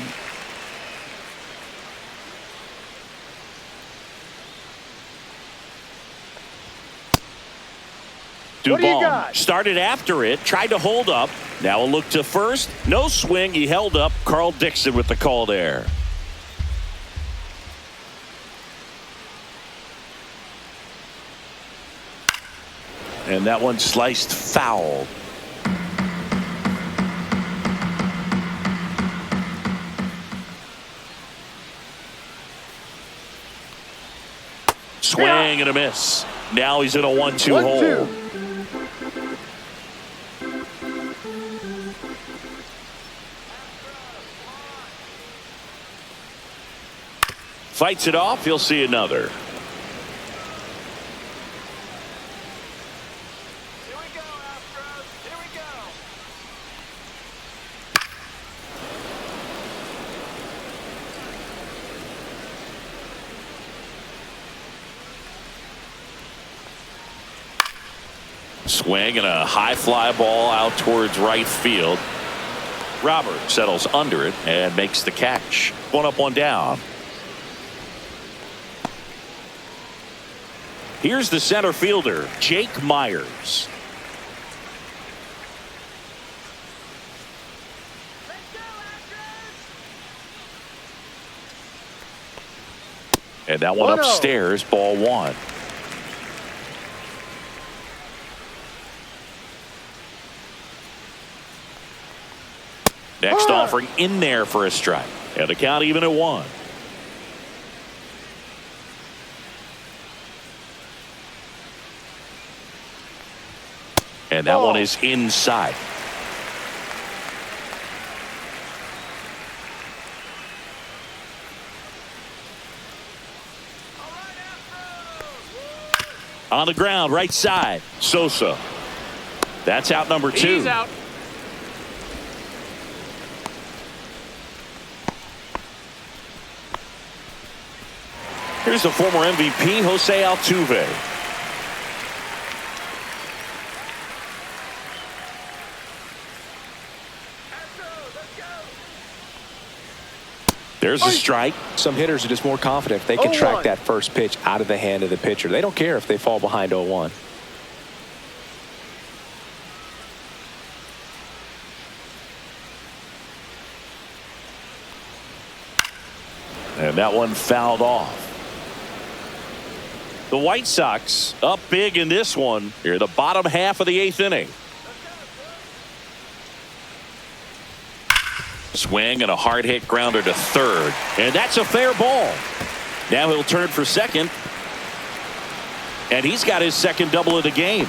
Dubon started after it, tried to hold up. Now a look to first. No swing. He held up. Carl Dixon with the call there. And that one sliced foul. Swing and a miss. Now he's in a 1-2 hole. Fights it off. He'll see another. Here we go, Astros. Here we go. Swing and a high fly ball out towards right field. Robert settles under it and makes the catch. 1 up, 1 down. Here's the center fielder, Jake Myers. And that one upstairs, ball 1. Next offering in there for a strike. And the count even at 1. And that one is inside. On the ground, right side. Sosa. That's out number 2. He's out. Here's the former MVP, Jose Altuve. There's a strike. Some hitters are just more confident if they can track that first pitch out of the hand of the pitcher. They don't care if they fall behind 0-1. And that one fouled off. The White Sox up big in this one here, the bottom half of the 8th inning. Swing and a hard hit grounder to third, and that's a fair ball. Now he'll turn for second, and he's got his second double of the game.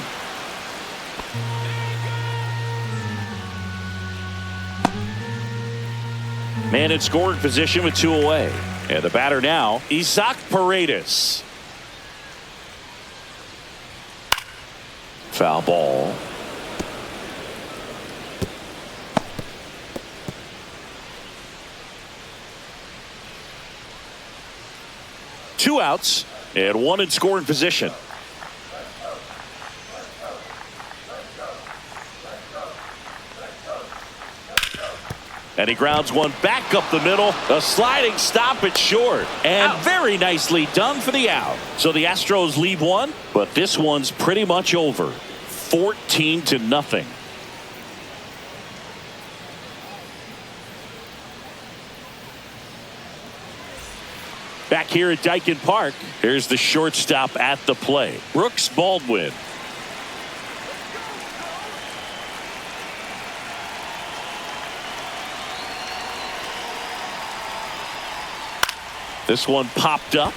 Man in scoring position with 2 away. And the batter now, Isaac Paredes. Foul ball. Two outs and one in scoring position. And he grounds one back up the middle. A sliding stop at short. And very nicely done for the out. So the Astros lead one, but this one's pretty much over. 14-0. Back here at Dyken Park, here's the shortstop at the plate, Brooks Baldwin. This one popped up.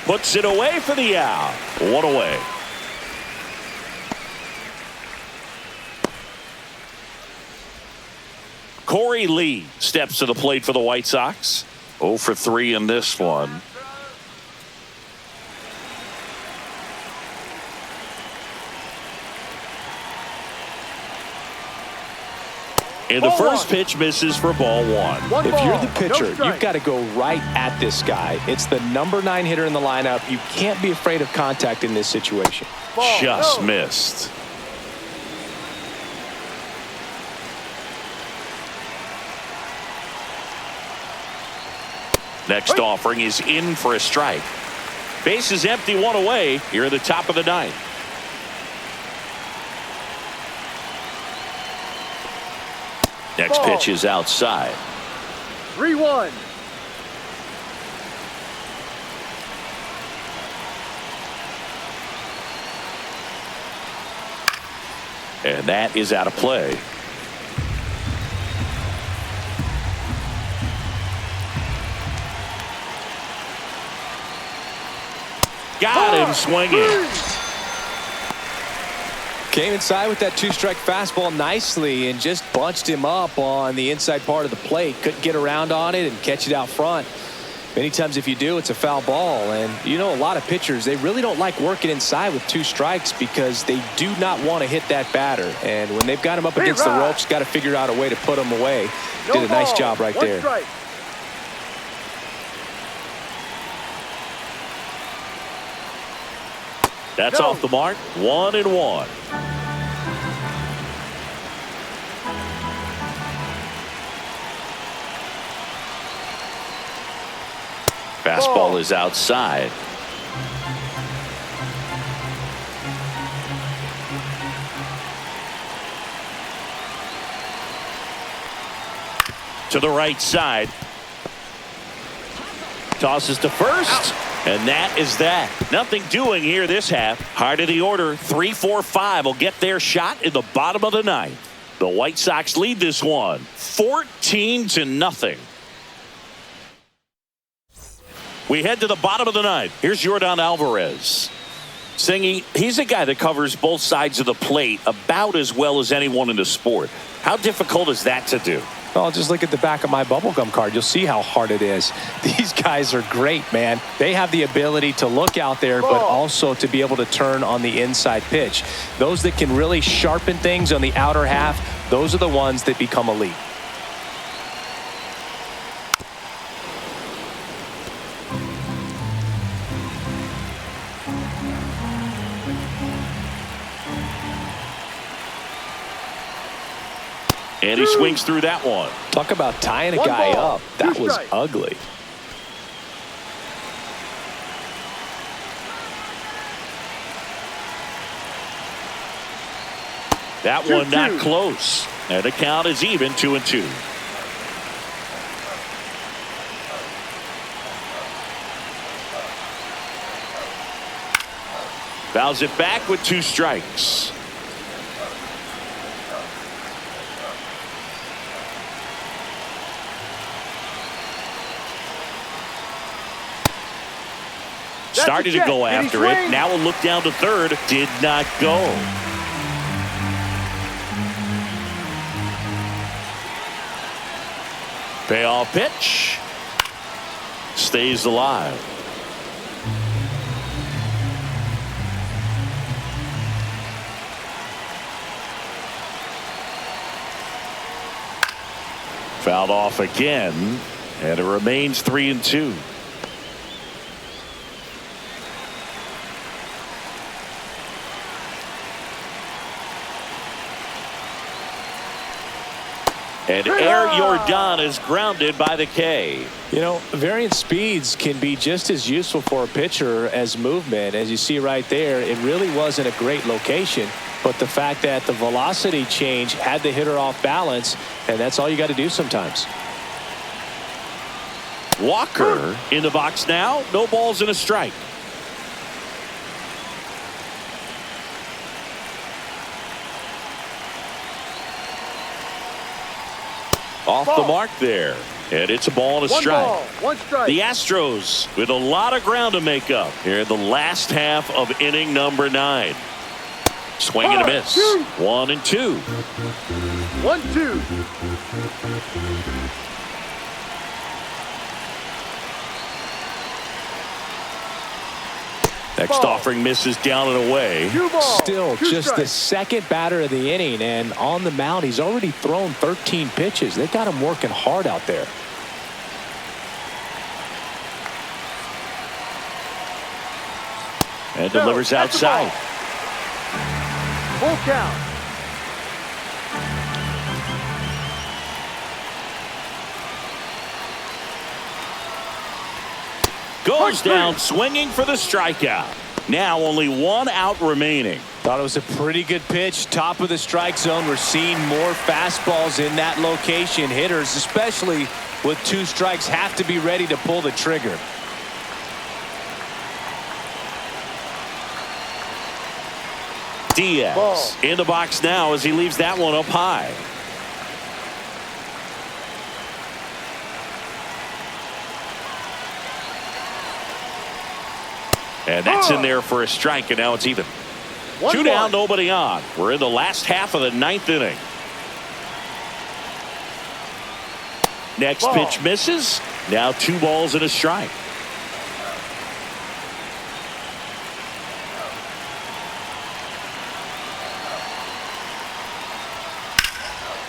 Puts it away for the out. One away. Corey Lee steps to the plate for the White Sox. 0 for 3 in this one. And the first pitch misses for ball one. If you're the pitcher, you've got to go right at this guy. It's the number 9 hitter in the lineup. You can't be afraid of contact in this situation. Just missed. Next offering is in for a strike. Base is empty, 1 away here at the top of the 9th. Next pitch is outside. 3-1. And that is out of play. Got him swinging. Came inside with that 2-strike fastball nicely and just bunched him up on the inside part of the plate. Couldn't get around on it and catch it out front. Many times if you do, it's a foul ball. And you know, a lot of pitchers, they really don't like working inside with 2 strikes because they do not want to hit that batter. And when they've got him up against the ropes, got to figure out a way to put him away. Did a nice job right there. That's off the mark. 1-1. Fastball is outside. To the right side. Tosses to first. And that is that. Nothing doing here this half. Heart of the order, 3-4-5 will get their shot in the bottom of the 9th. The White Sox lead this one 14-0. We head to the bottom of the 9th. Here's Yordan Alvarez. Singy, he's a guy that covers both sides of the plate about as well as anyone in the sport. How difficult is that to do? Oh, just look at the back of my bubblegum card. You'll see how hard it is. These guys are great, man. They have the ability to look out there, but also to be able to turn on the inside pitch. Those that can really sharpen things on the outer half, those are the ones that become elite. And he swings through that one. Talk about tying a guy up. That was ugly. That one not close. And the count is even 2-2. Fouls it back with 2 strikes. Started to go after it. Now a look down to third. Did not go. Payoff pitch. Stays alive. Fouled off again, and it remains 3-2. And Air Jordan is grounded by the K. You know, varying speeds can be just as useful for a pitcher as movement. As you see right there, it really wasn't a great location, but the fact that the velocity change had the hitter off balance, and that's all you got to do sometimes. Walker in the box now. No balls and a strike. Off the mark there. And it's a ball and a strike. One ball, one strike. The Astros with a lot of ground to make up here in the last half of inning number 9. Swing and a miss. 1-2. 1-2. Next offering misses down and away. Still just the second batter of the inning, and on the mound he's already thrown 13 pitches. They got him working hard out there. And delivers outside. Full count. Goes down swinging for the strikeout. Now only 1 out remaining. Thought it was a pretty good pitch. Top of the strike zone. We're seeing more fastballs in that location. Hitters, especially with 2 strikes, have to be ready to pull the trigger. Diaz in the box now as he leaves that one up high. And that's in there for a strike, and now it's even. 2 down, nobody on. We're in the last half of the 9th inning. Next pitch misses. Now 2 balls and a strike.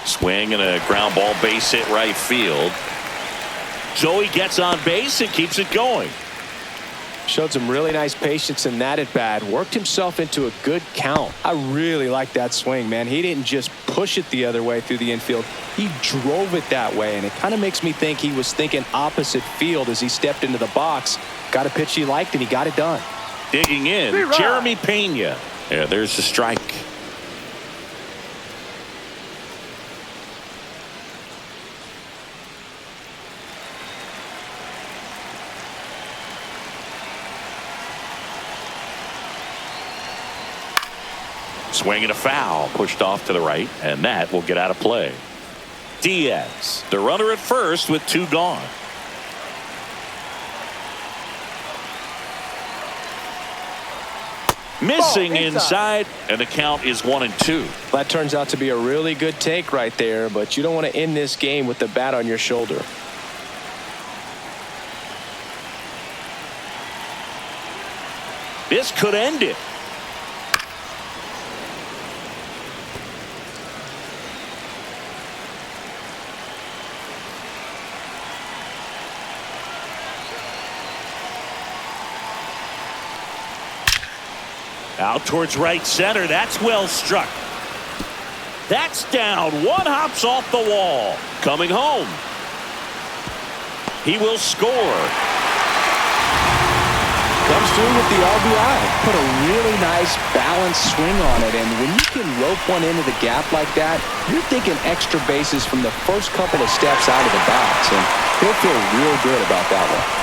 Swing and a ground ball, base hit right field. Joey gets on base and keeps it going. Showed some really nice patience in that at bat. Worked himself into a good count. I really like that swing, man. He didn't just push it the other way through the infield. He drove it that way, and it kind of makes me think he was thinking opposite field as he stepped into the box. Got a pitch he liked, and he got it done. Digging in, Jeremy Pena. Yeah, there's the strike. Swing and a foul, pushed off to the right, and that will get out of play. Diaz, the runner at first with 2 gone. Missing inside, and the count is 1-2. That turns out to be a really good take right there, but you don't want to end this game with the bat on your shoulder. This could end it. Out towards right center. That's well struck. That's down. 1 hops off the wall. Coming home. He will score. Comes through with the RBI. Put a really nice balanced swing on it, and when you can rope one into the gap like that, you're thinking extra bases from the first couple of steps out of the box, and he'll feel real good about that one.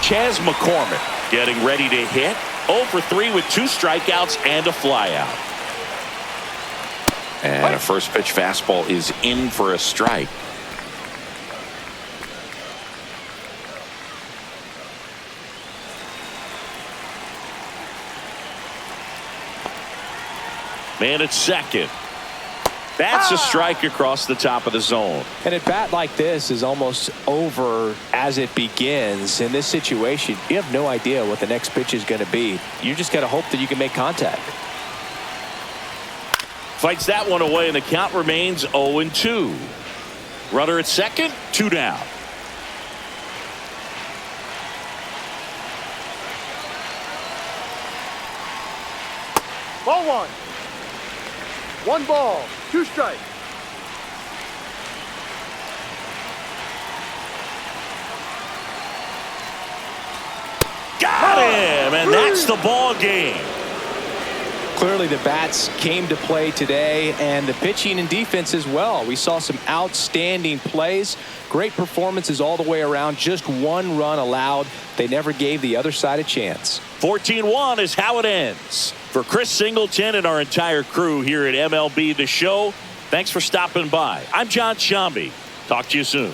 Chas McCormick getting ready to hit. 0 for 3 with 2 strikeouts and a flyout. And a first pitch fastball is in for a strike. Man at second. That's a strike across the top of the zone. And a bat like this is almost over as it begins. In this situation, you have no idea what the next pitch is going to be. You just got to hope that you can make contact. Fights that one away, and the count remains 0-2. Runner at second, 2 down. Ball 1. 1 ball, 2 strikes. Got him, and that's the ball game. Clearly the bats came to play today, and the pitching and defense as well. We saw some outstanding plays, great performances all the way around. Just 1 run allowed. They never gave the other side a chance. 14-1 is how it ends. For Chris Singleton and our entire crew here at MLB The Show, thanks for stopping by. I'm John Shambi. Talk to you soon.